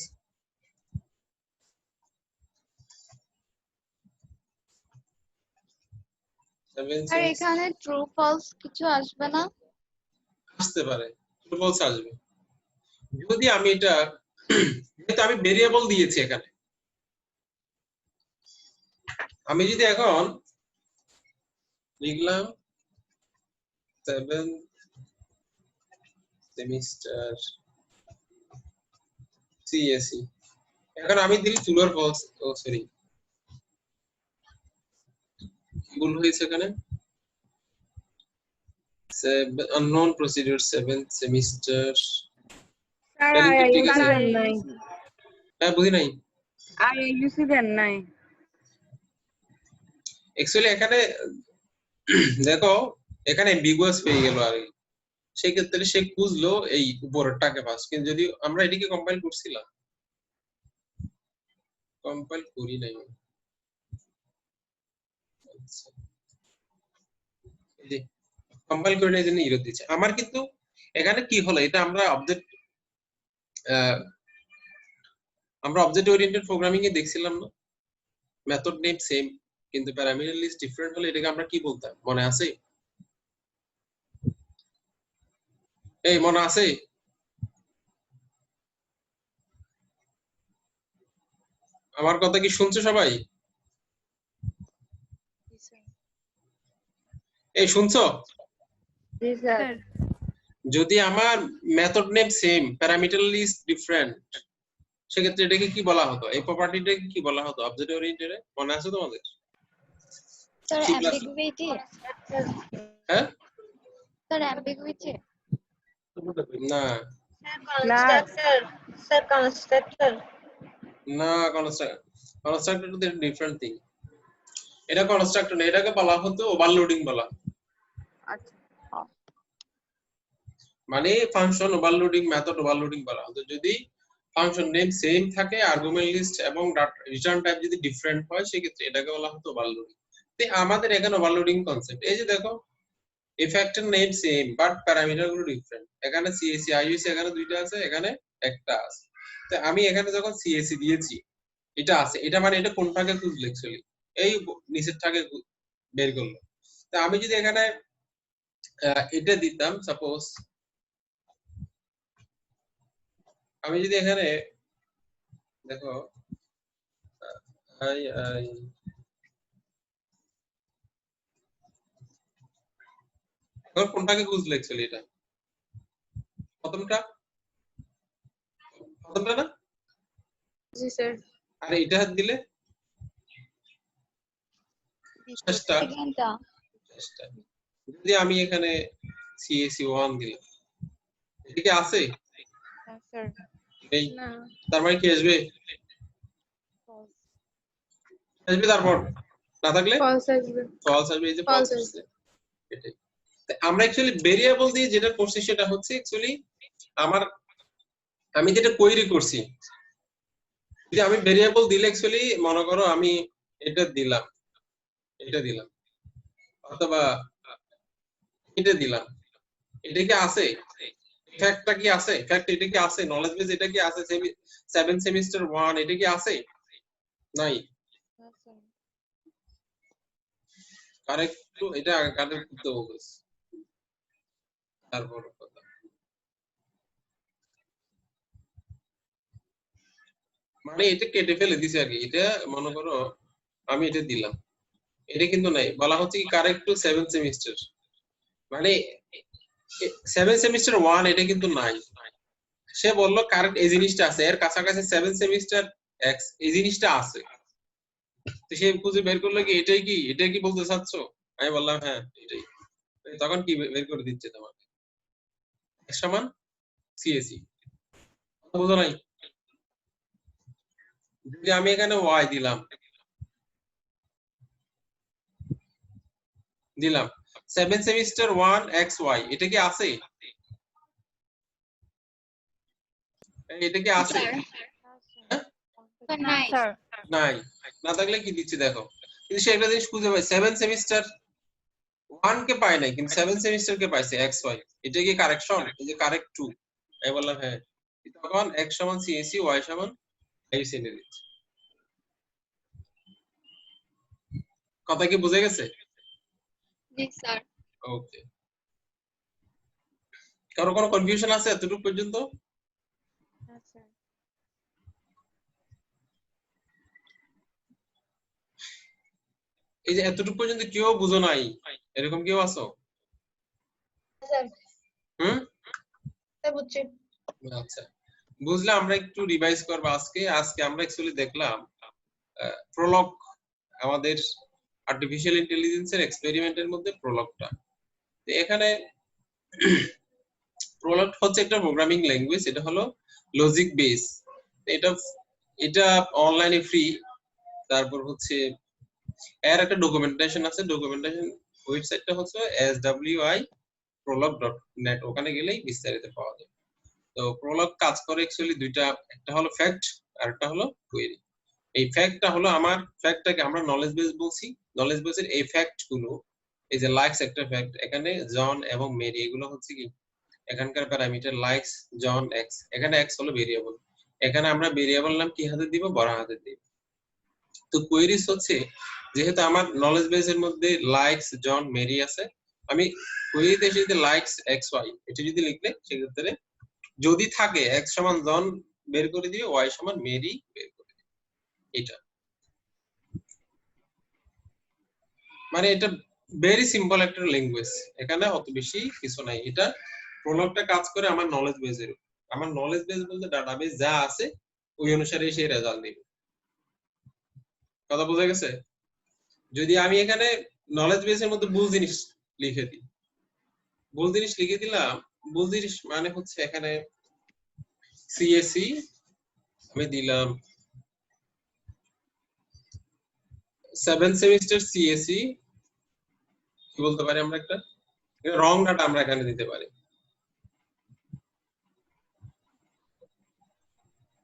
S2: আর এখানে ট্রু ফলস কিছু আসবে না
S1: আসতে পারে ট্রু ফলস আসবে যদি আমি এটা যেহেতু আমি ভেরিয়েবল দিয়েছি এখানে আমি যদি এখন লিখলাম 7th সেমিস্টার সিএসসি এখন আমি দিই ট্রু অর ফলস ও সরি ভুল হয়েছে এখানে unknown procedure 7th semester
S3: sir
S1: ঠিক আছে
S3: আইআইইউসি নাই
S1: হ্যাঁ বুঝি নাই
S3: আইআইইউসি দেন নাই
S1: অ্যাকচুয়ালি এখানে দেখো এখানে অ্যাম্বিগুয়াস হয়ে গেল আর সেই ক্ষেত্রে সে খুঁজলো এই উপরেরটাকে ফার্স্ট কিন্তু যদি আমরা এটাকে কম্পাইল করছিলাম কম্পাইল করি নাই আচ্ছা এই যে কম্পাইল করে নেই জন্য ইরর দিচ্ছে আমার কিন্তু এখানে কি হলো এটা আমরা অবজেক্ট ওরিয়েন্টেড প্রোগ্রামিং এ দেখছিলাম না মেথড নেম সেম কিন্তু প্যারামিটার লিস্ট ডিফারেন্ট হলে এটাকে আমরা কি বলতাম মনে আছে এই মনে আছে আমার কথা কি শুনছো সবাই এই শুনছো
S3: জি স্যার
S1: যদি আমার method name same parameter list different সেক্ষেত্রে এটাকে কি বলা হতো এই প্রপার্টিটাকে কি বলা হতো অবজেক্ট ওরিয়েন্টেড মনে আছে তোমাদের
S2: স্যার
S1: C++
S2: অ্যাম্বিগুইটি
S1: হ্যাঁ
S2: স্যার অ্যাম্বিগুইটি
S1: না
S3: স্যার কনস্ট্রাক্টর
S1: না কনস্ট্রাক্টর তো ডিফারেন্ট থিং এটা কনস্ট্রাক্টর না এটাকে বলা হতো ওভারলোডিং বলা
S3: আচ্ছা
S1: মানে ফাংশন ওভারলোডিং মেথড ওভারলোডিং বলা হতো যদি ফাংশন নেম সেম থাকে আর্গুমেন্ট লিস্ট এবং রিটার্ন টাইপ যদি ডিফারেন্ট হয় সেক্ষেত্রে এটাকে বলা হতো ওভারলোডিং তো আমাদের এখানে ওভারলোডিং কনসেপ্ট এই যে দেখো ইফেক্টের নেম সেম বাট প্যারামিটার গুলো ডিফারেন্ট এখানে সিএসসি আইইউসি এখানে দুইটা আছে এখানে একটা আছে তো আমি এখানে যখন সিএসসি দিয়েছি এটা আছে এটা মানে এটা কোনটাকে খুঁজলো অ্যাকচুয়ালি এই নিচেরটাকে বের করলো তো আমি যদি এখানে এটা দিতাম সাপোজ আমি যদি এখানে দেখো আই আই এখন কোনটাকে খুঁজলো অ্যাকচুয়ালি এটা প্রথমটা না
S2: জি স্যার
S1: আর এটা হাত দিলে চেষ্টা
S2: সেকেন্ডটা
S1: যদি আমি এখানে সিএসসি 1 দিলাম এটা কি আছে
S2: স্যার
S1: এই
S2: না
S1: তার মানে কি আসবে আসবে তারপর না থাকলে
S2: ফলস আসবে
S1: ফলস আসবে এই যে
S2: False
S1: ফলস আসবে এটাই তো আমরা অ্যাকচুয়ালি ভেরিয়েবল দিয়ে যেটা করছি সেটা হচ্ছে অ্যাকচুয়ালি আমি যেটা কোয়েরি করছি যদি আমি ভেরিয়েবল দিলে অ্যাকচুয়ালি মনে করো আমি এটা দিলাম অথবা এটা দিলাম, এটা কি আছে? ফ্যাক্টটা কি আছে? ফ্যাক্ট এটা কি আছে? নলেজ বেস এটা কি আছে? 7 সেমিস্টার 1 এটা কি আছে? নাই। কারেক্ট টু এটা কারেক্ট করতে হবে। তারপর কথা মানে এটা কেটে ফেলে দিছে আর কি। এটা মনে করো আমি এটা দিলাম, এটা কিন্তু নাই, বলা হচ্ছে কি কারেক্ট টু 7 সেমিস্টার, মানে 7 সেমিস্টার 1 এটা কিন্তু নাই। সে বললো কারেক্ট এই জিনিসটা আছে, এর কাছাকাছি 7 সেমিস্টার এক্স এই জিনিসটা আছে। তো সে খুঁজে বের করলো কি এটাই কি বলতে চাচ্ছ? আমি বললাম হ্যাঁ এটাই। তখন কি বের করে দিচ্ছে তোমাকে? x সমান সিএসি, বুঝো নাই? যদি আমি এখানে y দিলাম 7 সেমিস্টার 1 xy এটা কি আছে? এটা কি আছে?
S2: নাই
S4: স্যার
S1: নাই। না থাকলে কি দিচ্ছি দেখো, কিন্তু সে একটা জিনিস খুঁজে পায় 7 সেমিস্টার 1 কে পায় নাই, কিন্তু 7 সেমিস্টার কে পাইছে xy, এটা কি কারেকশন? এই যে কারেক্ট টু। আমি বললাম হ্যাঁ। তখন x সমান সিএসি, y সমান আইসি এনে দিচ্ছি। কথা কি বুঝে গেছে?
S2: জি স্যার।
S1: ওকে, কারো কোনো কনফিউশন আছে এতটুকু পর্যন্ত? এই যে এতটুকু পর্যন্ত কেউ বুঝো নাই, এরকম কেউ আছো?
S2: স্যার
S1: হুম,
S2: বুঝছি।
S1: আচ্ছা বুঝলে আমরা একটু রিভাইজ করব আজকে। আজকে আমরা অ্যাকচুয়ালি দেখলাম প্রলগ, আমাদের আর্টিফিশিয়াল ইন্টেলিজেন্সের এক্সপেরিমেন্টের মধ্যে প্রলগটা। এখানে প্রলগ হচ্ছে একটা প্রোগ্রামিং ল্যাঙ্গুয়েজ, এটা হলো লজিক বেস। এটা এটা অনলাইনে ফ্রি। তারপর হচ্ছে এর একটা ডকুমেন্টেশন আছে, ডকুমেন্টেশন ওয়েবসাইটটা হচ্ছে swi.prolog.net, ওখানে গেলেই বিস্তারিত পাওয়া যায়। তো প্রলগ কাজ করে অ্যাকচুয়ালি দুইটা, একটা হলো ফ্যাক্ট আর একটা হলো কোয়েরি। এই ফ্যাক্টটা হলো আমার ফ্যাক্টটাকে আমরা নলেজ বেস বলছি। নলেজ বেসের এই ফ্যাক্ট গুলো, এই যে লাইকস একটা ফ্যাক্ট, এখানে জন এবং মেরি এগুলো হচ্ছে কি এখানকার প্যারামিটার, লাইকস জন এক্স, এখানে এক্স হলো ভেরিয়েবল, এখানে আমরা ভেরিয়েবল নাম কি হাতে দিব? বড় হাতে দিব। তো কোয়েরিজ হচ্ছে যেহেতু আমার নলেজ বেসের মধ্যে লাইকস জন মেরি আছে, আমি কোয়েরিতে এসে যদি লাইকস এক্স ওয়াই এটা যদি লিখলে সেক্ষেত্রে যদি থাকে এক্স সমান জন বের করে দিবে, ওয়াই সমান মেরি বের করে দিবে। এটা মানে এটা ভেরি সিম্পল একটা ল্যাঙ্গুয়েজ, এখানে অত বেশি কিছু নাই। এটা প্রলগটা কাজ করে আমার নলেজ বেসের, আমার নলেজ বেস বলতে ডাটাবেস যা আছে ওই অনুসারে সেই রেজাল্ট দিবে। কথা বোঝা গেছে? যদি আমি এখানে নলেজ বেসের মধ্যে ভুল জিনিস লিখে দিই, ভুল জিনিস লিখে দিলাম, ভুল জিনিস মানে হচ্ছে এখানে সিএসসি আমি দিলাম 7 সেমিস্টার সিএসসি, কি বলতে পারি আমরা, একটা রং ডাটা আমরা এখানে দিতে পারি।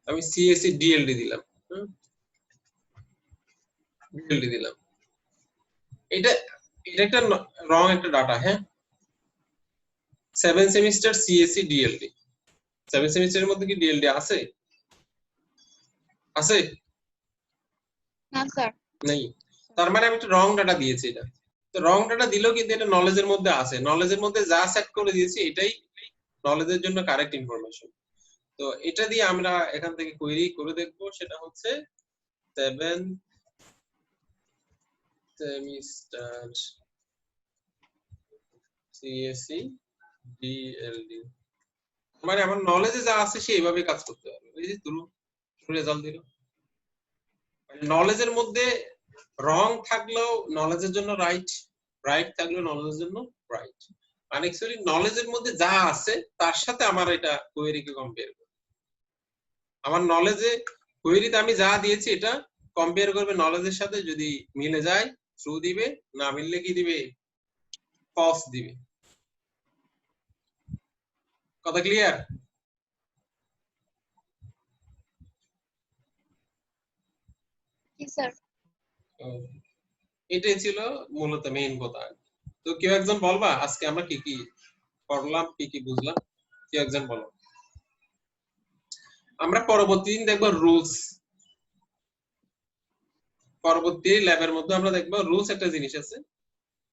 S1: আমি সিএসসি ডিএলডি দিলাম, ডিএলডি দিলাম, এটা এটা একটা রং একটা ডাটা। হ্যাঁ, 7 সেমিস্টার সিএসসি ডিএলডি, 7 সেমিস্টারের মধ্যে কি ডিএলডি আছে? আছে?
S2: না স্যার।
S1: নেই। তার মানে আমি একটা রং ডাটা দিয়েছি। এটা তো রং ডাটা দিলেও কিন্তু এটা নলেজের মধ্যে আছে, নলেজের মধ্যে যা সেট করে দিয়েছি এটাই নলেজের জন্য কারেক্ট ইনফরমেশন। তো এটা দিয়ে আমরা এখান থেকে কোয়েরি করে দেখব, সেটা হচ্ছে 7 সেমিস্টার সিএসসি ডিএলডি, মানে আমার নলেজে যা আছে সেইভাবে কাজ করতে হবে। এই যে তুমি রেজাল্ট দিল, নলেজের মধ্যে রং থাকলেও নলেজের জন্য রাইট, রাইট থাকলেও নলেজের জন্য রাইট। মানে অ্যাকচুয়ালি নলেজের মধ্যে যা আছে তার সাথে আমার এটা কোয়েরিকে কম্পেয়ার করবে। আমার নলেজে কোয়েরিতে আমি যা দিয়েছি এটা কম্পেয়ার করবে নলেজের সাথে, যদি মিলে যায় ট্রু দিবে, না মিললে কি দিবে? ফলস দিবে। কথা ক্লিয়ার?
S2: জি স্যার।
S1: এটাই ছিল মূলত মেইন কথা। তো কেউ একজন বলবা আজকে আমরা কি কি করলাম, কি কি বুঝলাম? কেউ একজন বলো। আমরা পরবর্তী দিন দেখবো রুলস। পরবর্তী ল্যাবের মধ্যে আমরা দেখবো রুলস একটা জিনিস আছে,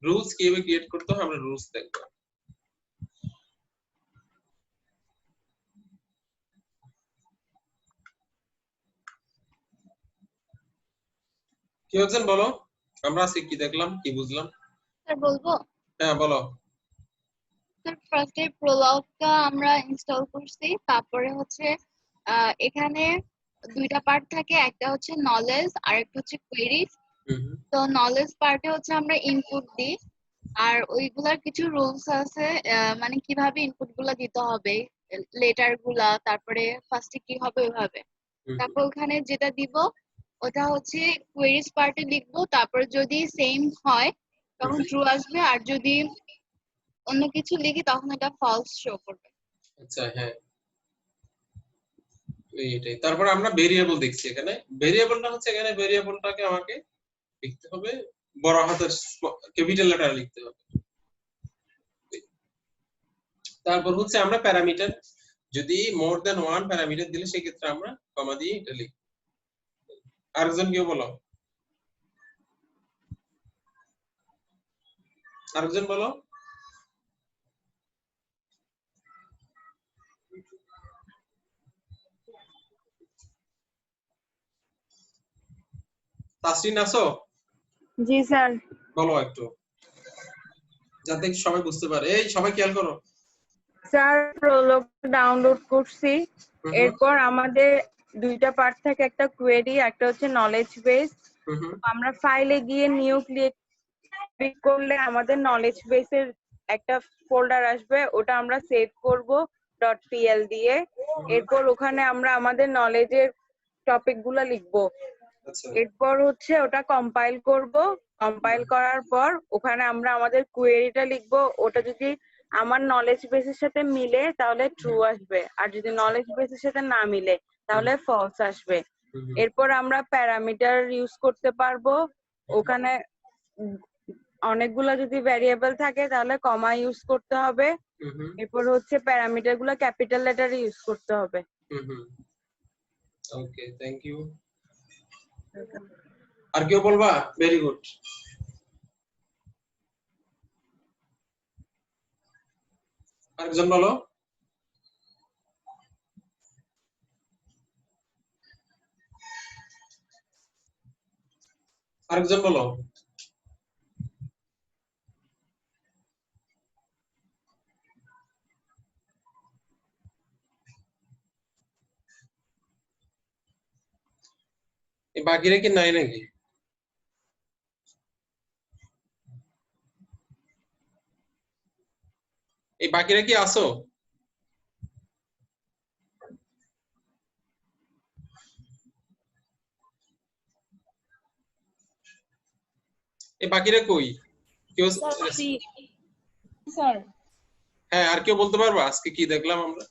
S1: রুলস কিভাবে ক্রিয়েট করতে হয় আমরা রুলস দেখবো। কেউ একজন বলো আমরা আজকে কি দেখলাম, কি বুঝলাম?
S2: স্যার বলবো?
S1: হ্যাঁ বলো।
S2: স্যার ফার্স্টে প্রোলগটা আমরা ইনস্টল করছি, তারপরে হচ্ছে এখানে দুইটা পার্ট থাকে, একটা হচ্ছে নলেজ আর একটা হচ্ছে কোয়েরিজ। তো নলেজ পার্টে হচ্ছে আমরা ইনপুট দিই, আর ওইগুলার কিছু রুলস আছে, মানে কিভাবে ইনপুট গুলা দিতে হবে, লেটার গুলা, তারপরে ফার্স্টে কি হবে ওইভাবে। তারপর ওখানে যেটা দিব ওটা হচ্ছে কোয়েরিজ পার্টে লিখবো, তারপর যদি সেম হয় তখন ট্রু আসবে, আর যদি অন্য কিছু লিখি তখন এটা ফলস শো করবে।
S1: আচ্ছা হ্যাঁ, এইটাই। তারপর আমরা ভেরিয়েবল দেখছি এখানে। ভেরিয়েবলটা হচ্ছে এখানে ভেরিয়েবলটাকে আমাকে লিখতে হবে বড় হাতের ক্যাপিটাল লেটার লিখতে হবে। তারপর হচ্ছে আমরা প্যারামিটার, যদি মোর দ্যান ওয়ান প্যারামিটার দিলে সেই ক্ষেত্রে আমরা কমা দিয়ে এটা লিখব। আরেকজন কেউ বলো, আরেকজন বলো। তাসরিন আছো?
S3: জি স্যার।
S1: বলো একটু, যাতে সবাই বুঝতে পারে। এই সবাই খেয়াল করো।
S3: স্যার প্রোলগ ডাউনলোড করছি, এরপর আমাদের দুইটা পার্ট থাকে, একটা কোয়েরি, একটা হচ্ছে নলেজ বেস। আমরা ফাইলে গিয়ে নিউ ক্লিক করলে আমাদের নলেজ বেসের একটা ফোল্ডার আসবে, ওটা আমরা সেভ করব .pl দিয়ে। এরপর ওখানে আমরা আমাদের নলেজের টপিক গুলা লিখবো। এরপর হচ্ছে ওটা কম্পাইল করব, কম্পাইল করার পর ওখানে আমরা আমাদের কোয়েরিটা লিখবো। ওটা যদি আমার নলেজ বেসের সাথে মিলে তাহলে ট্রু আসবে, আর যদি নলেজ বেসের সাথে না মিলে তাহলে ফলস আসবে। এরপর আমরা প্যারামিটার ইউজ করতে পারবো। ওখানে অনেকগুলো যদি ভ্যারিয়েবল থাকে তাহলে কমা ইউজ করতে হবে। এরপর হচ্ছে প্যারামিটার গুলো ক্যাপিটাল লেটার ইউজ করতে হবে।
S1: ওকে, থ্যাংক ইউ। আর কেউ বলবা? Very good. আরেকজন বলো। আরেকজন বলো। এই বাকিরা কি নাই নাকি? এই বাকিরা কি আসো? এই বাকিরা কই? কেউ?
S3: স্যার
S1: হ্যাঁ, আর কেউ বলতে পারবা আজকে কি দেখলাম আমরা?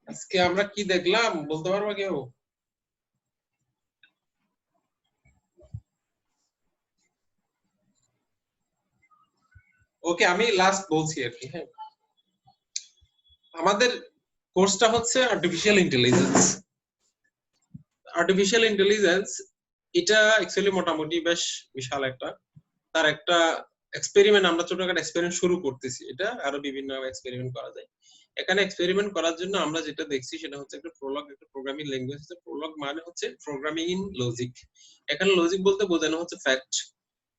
S1: আজকে আমরা কি দেখলাম বলতে পারবা কেউ? ওকে, আমি লাস্ট বলছি আর কি। হ্যাঁ, আমাদের কোর্সটা হচ্ছে আর্টিফিশিয়াল ইন্টেলিজেন্স। আর্টিফিশিয়াল ইন্টেলিজেন্স এটা অ্যাকচুয়ালি মোটামুটি বেশ বিশাল একটা, তার একটা এক্সপেরিমেন্ট, আমরা ছোটখাটো এক্সপেরিমেন্ট শুরু করতেছি। এটা আরো বিভিন্ন এক্সপেরিমেন্ট করা যায়। এখানে এক্সপেরিমেন্ট করার জন্য আমরা যেটা দেখছি সেটা হচ্ছে একটা প্রোলগ, একটা প্রোগ্রামিং ল্যাঙ্গুয়েজ। প্রোলগ মানে হচ্ছে প্রোগ্রামিং ইন লজিক। এখানে লজিক বলতে বোঝানো হচ্ছে ফ্যাক্ট।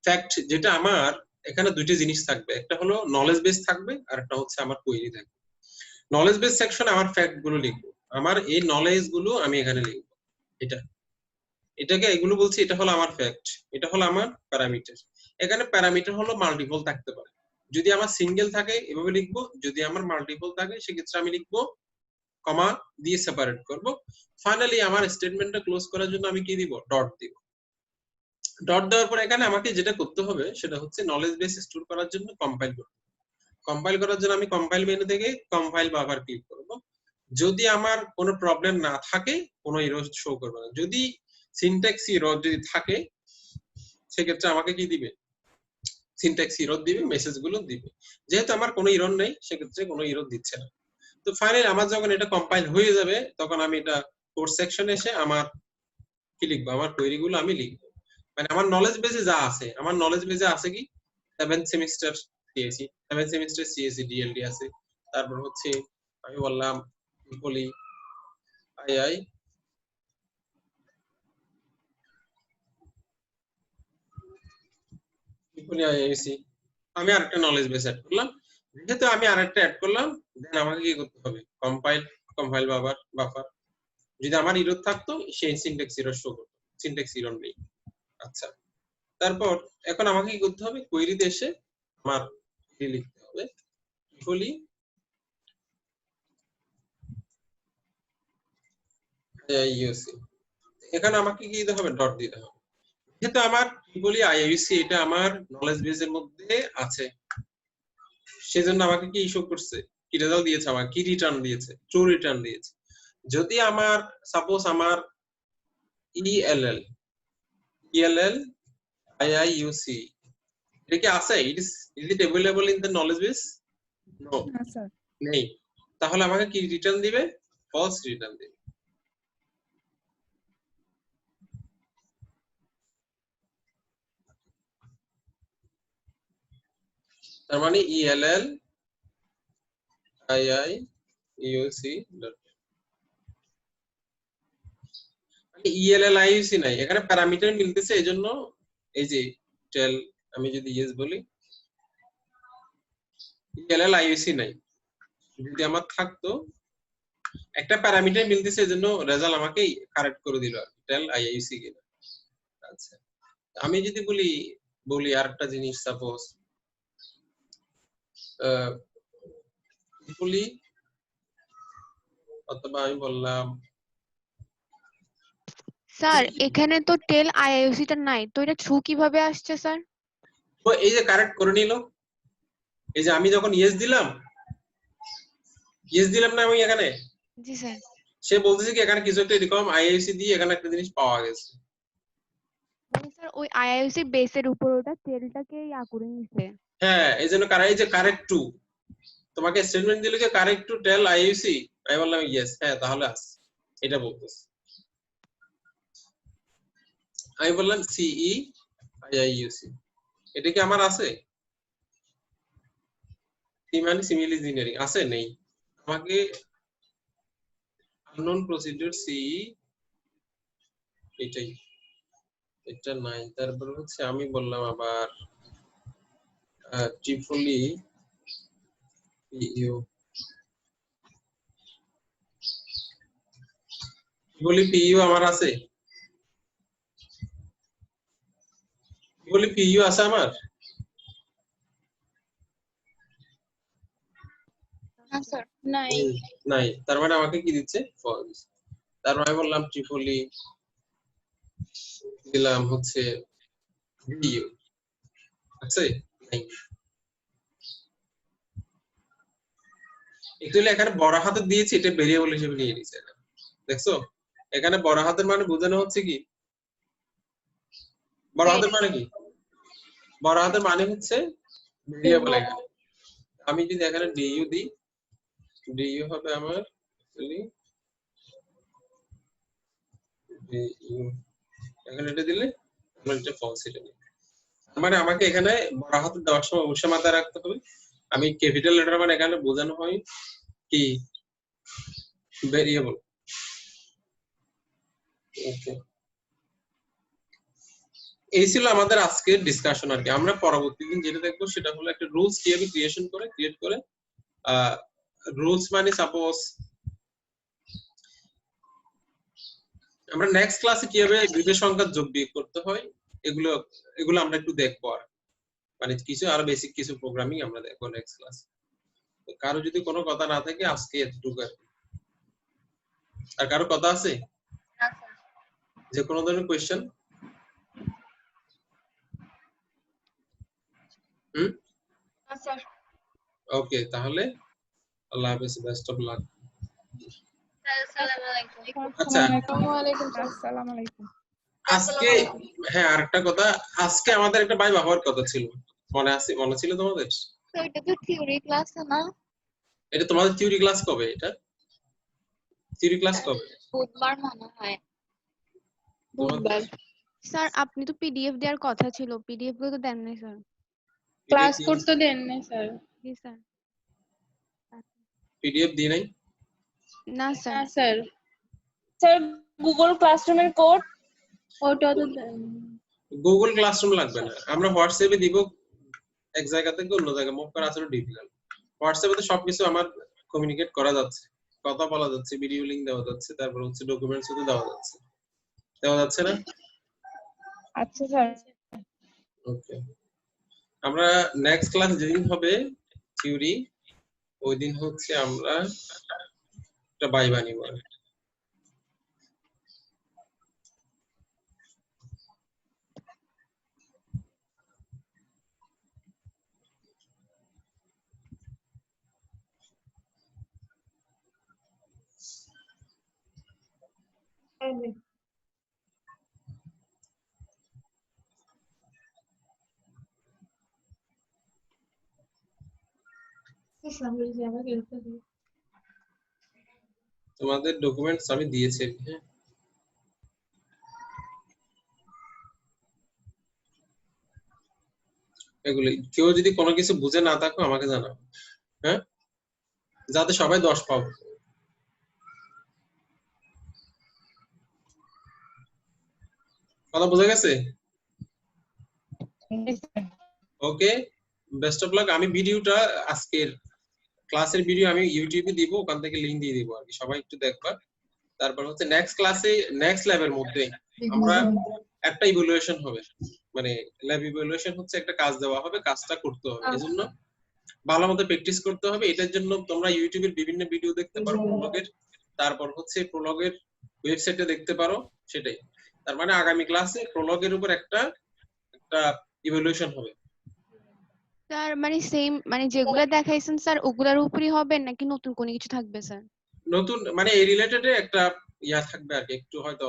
S1: ফ্যাক্ট যেটা আমার এখানে দুইটা জিনিস থাকবে, একটা হলো নলেজ বেস থাকবে আর একটা হচ্ছে আমার কোয়েরি থাকবে। নলেজ বেস সেকশনে আমার ফ্যাক্ট গুলো লিখবো, আমার এই নলেজ গুলো আমি এখানে লিখবো। এটাকে এগুলো বলছি, এটা হলো আমার ফ্যাক্ট, এটা হলো আমার প্যারামিটার। এখানে প্যারামিটার হলো মাল্টিপল থাকতে পারে। যদি আমার সিঙ্গেল থাকে এভাবে লিখবো, যদি আমার মাল্টিপল থাকে সেক্ষেত্রে আমি লিখবো কমা দিয়ে সেপারেট করব। ফাইনালি আমার স্টেটমেন্টটা ক্লোজ করার জন্য আমি কি দিব? ডট দিব। ডট দেওয়ার পর এখানে আমাকে যেটা করতে হবে সেটা হচ্ছে নলেজ বেস স্টোর করার জন্য কম্পাইল করতে। কম্পাইল করার জন্য আমি কম্পাইল মেনু থেকে কম্পাইল বাফার ক্লিক করব। যদি আমার কোনো প্রবলেম না থাকে কোনো এরর শো করবে না। যদি সিনট্যাক্স এরর যদি থাকে সেক্ষেত্রে আমাকে কি দিবে, সিনট্যাক্স এরর দিবে, মেসেজগুলো দিবে। যেহেতু আমার কোনো এরর নেই সেক্ষেত্রে কোনো এরর দিচ্ছে না। তো ফাইনালি আমার যখন এটা কম্পাইল হয়ে যাবে তখন আমি এটা কোড সেকশনে এসে আমার কি লিখবো, আমার কোয়েরি গুলো আমি লিখবো। মানে আমার নলেজ বেজে যা আছে, আমার নলেজ বেজে আছে কি 7 semester CSE, 7 semester CSE DLD আছে। তারপর হচ্ছে আমি বললাম বলি আইআই আইআইসি, আমি আরেকটা নলেজ বেস অ্যাড করলাম। যেহেতু আমি আরেকটা অ্যাড করলাম দেন আমাকে কি করতে হবে, কম্পাইল বাফার। যদি আমার এরর থাকতো সেই সিনট্যাক্স এরর শো করতো, সিনট্যাক্স এরর নেই। আচ্ছা, তারপর এখন আমাকে কি করতে হবে, কোয়েরিতে এসে আমার লিখতে হবে বলি আইইউসি। এখানে আমাকে কি দিতে হবে, ডট দিতে হবে। যেহেতু আমার বলি আইইউসি এটা আমার নলেজ বেসের মধ্যে আছে, সেজন্য আমাকে কি শো করছে, কি রেজাল্ট দিয়েছে, আমার কি রিটার্ন দিয়েছে, ট্রু রিটার্ন দিয়েছে। যদি আমার সাপোজ আমার ইএলএল আইইউসি এটা কি আছে, is it available in the knowledge base? No,
S4: না স্যার।
S1: নেই। তাহলে আমাকে কি রিটার্ন দিবে, ফলস রিটার্ন দিবে। তার মানে ইএলএল আইইউসি ইএলএল আইইউসি নাই, এখানে প্যারামিটার মিলতেছে, এজন্য এই যে টেল আমি যদি ইয়েস বলি ইএলএল আইইউসি নাই। যদি আমার থাকতো একটা প্যারামিটার মিলতেছে এজন্য রেজাল্ট আমাকে কারেক্ট করে দিল টেল আইইউসি কিনা। আচ্ছা, আমি যদি বলি আরেকটা জিনিস, সাপোজ বলি অথবা আমি বললাম
S5: স্যার এখানে তো টেল আইআইওসি টা নাই, তো এটা থ্রু কিভাবে আসছে স্যার?
S1: ও এই যে কারেক্ট করে নিল, এই যে আমি যখন ইয়েস দিলাম না আমি এখানে,
S5: জি স্যার।
S1: সে বলতেছে কি এখানে কিছু একটা এরকম আইআইসি দিয়ে এখানে একটা জিনিস পাওয়া গেছে।
S5: মানে স্যার ওই আইআইওসি বেসের উপর ওটা টেলটাকে করে নিছে।
S1: হ্যাঁ, এই জন্য এই যে কারেক্ট টু তোমাকে স্টেটমেন্ট দিল যে কারেক্ট টু টেল আইইউসি, আমি বললাম ইয়েস, হ্যাঁ তাহলে আছে, এটা বলতেছে। আমি বললাম সিই আইইউসি, এটা কি আমার আছে? সি মানে সিভিল ইঞ্জিনিয়ারিং আছে, নেই। আমাকে আননোন প্রসিডিউর সিই এটাই, এটা নাই। তারপর হচ্ছে আমি বললাম আবার ট্রিপলি পিইউ, ট্রিপলি পিইউ আমার আছে, ট্রিপলি পিইউ আছে আমার?
S2: না স্যার, নাই।
S1: নাই, তার মানে আমাকে কি দিচ্ছে, ফলস। তারপর আমি বললাম ট্রিপলি, দিলাম হচ্ছে পিইউ, আছে, নাই। একচুয়ালি এখানে বড় হাতের দিয়েছি, এটা ভেরিয়েবল হিসেবে নিয়ে নিছে। দেখছো এখানে বড় হাতের মানে বোঝানো হচ্ছে কি, বড় হাতের মানে কি, বড় হাতের মানে হচ্ছে ভেরিয়েবল। এখানে আমি যদি এখানে ডিইউ দিই, ডিইউ হবে আমার ডিইউ, এখানে এটা দিলে আমার এটা ফলস, এটা নেই। মানে আমাকে এখানে বড় হাতের দেওয়ার সময় অবশ্যই মাথায় রাখতে হবে আমি ক্যাপিটাল লেটার মানে এখানে বোঝানো হয় কি ভেরিয়েবল। ওকে, এই ছিল আমাদের আজকের ডিসকাশন আর কি। আমরা পরবর্তী দিন যেটা দেখবো সেটা হলো একটা রুলস কিভাবে ক্রিয়েট করে রুলস মানে সাপোজ আমরা নেক্সট ক্লাসে কিভাবে গ্রিডের সংখ্যা যোগ বিয়োগ করতে হয় এগুলো এগুলো আমরা একটু দেখবো। আর মানে কিছু আরো বেসিক কিছু প্রোগ্রামিং আমরা দেখবো নেক্সট ক্লাসে। কারো যদি কোনো কথা না থাকে আজকে এতটুকু আর কি। আর কারো কথা আছে,
S2: না স্যার।
S1: যে কোনো ধরনের কোয়েশ্চেন?
S2: না স্যার।
S1: ওকে, তাহলে আল্লাহ হাফেজ, বেস্ট অফ লাক।
S2: আসসালামু আলাইকুম।
S1: আচ্ছা,
S4: আসসালামু আলাইকুম।
S1: আজকে হ্যাঁ আরেকটা কথা, আজকে আমাদের একটা ভাইবা হওয়ার কথা ছিল, মনে ছিল তোমাদের?
S2: তো এটা তো থিওরি ক্লাস না?
S1: এটা তোমাদের থিওরি ক্লাস কবে? এটা থিওরি ক্লাস কবে?
S2: বুধবার মনে হয়।
S5: বুধবার। স্যার আপনি তো পিডিএফ দেওয়ার কথা ছিল, পিডিএফ গুলো তো দেন নাই স্যার।
S6: ক্লাস করতে দেন না স্যার।
S5: জি স্যার।
S1: পিডিএফ দিই নাই?
S5: না স্যার।
S6: না স্যার,
S3: স্যার গুগল ক্লাসরুমের কোড
S6: ওটা তো দেন।
S1: গুগল ক্লাসরুম লাগবে না, আমরা হোয়াটসঅ্যাপে দিব, এক জায়গা থেকে অন্য জায়গায় মুভ করা আসলে ডিফিকাল্ট। হোয়াটসঅ্যাপে তো সবকিছু আমার কমিউনিকেট করা যাচ্ছে, কথা বলা যাচ্ছে, ভিডিও লিংক দেওয়া যাচ্ছে, তারপর হচ্ছে ডকুমেন্টস তো দেওয়া যাচ্ছে না?
S3: আচ্ছা স্যার।
S1: ওকে, আমরা নেক্সট ক্লাস যেদিন হবে থিওরি, ওই দিন হচ্ছে আমরা একটা ভাইবা নিব। তোমাদের ডকুমেন্টস আমি দিয়েছি, হ্যাঁ এগুলো, কেউ যদি কোনো কিছু বুঝে না থাকো আমাকে জানাও, হ্যাঁ, যাতে সবাই 10 পাও। কথা বোঝা গেছে? ওকে, বেস্ট অফ লাক। আমি ভিডিওটা আজকের ক্লাসের ভিডিও আমি ইউটিউবে দিব, ওখান থেকে লিংক দিয়ে দিব আর কি, সবাই একটু দেখবা। তারপর হচ্ছে নেক্সট ক্লাসে নেক্সট ল্যাবের মধ্যে আমরা একটা ইভালুয়েশন হবে, মানে ল্যাব ইভালুয়েশন হচ্ছে একটা কাজ দেওয়া হবে, কাজটা করতে হবে, এজন্য ভালো মতো প্র্যাকটিস করতে হবে। এটার জন্য তোমরা ইউটিউবের বিভিন্ন ভিডিও দেখতে পারো প্রোলগের, তারপর হচ্ছে প্রোলগের ওয়েবসাইটে দেখতে পারো, সেটাই। তার মানে আগামী ক্লাসে প্রোলগের উপর একটা ইভালুয়েশন হবে।
S5: স্যার মানে সেম মানে যেগুলো দেখাইছেন স্যার ওগুলার উপরই হবে নাকি নতুন কোনো কিছু থাকবে স্যার?
S1: নতুন মানে এই রিলেটেড একটা ইয়া থাকবে আর কি, একটু হয়তো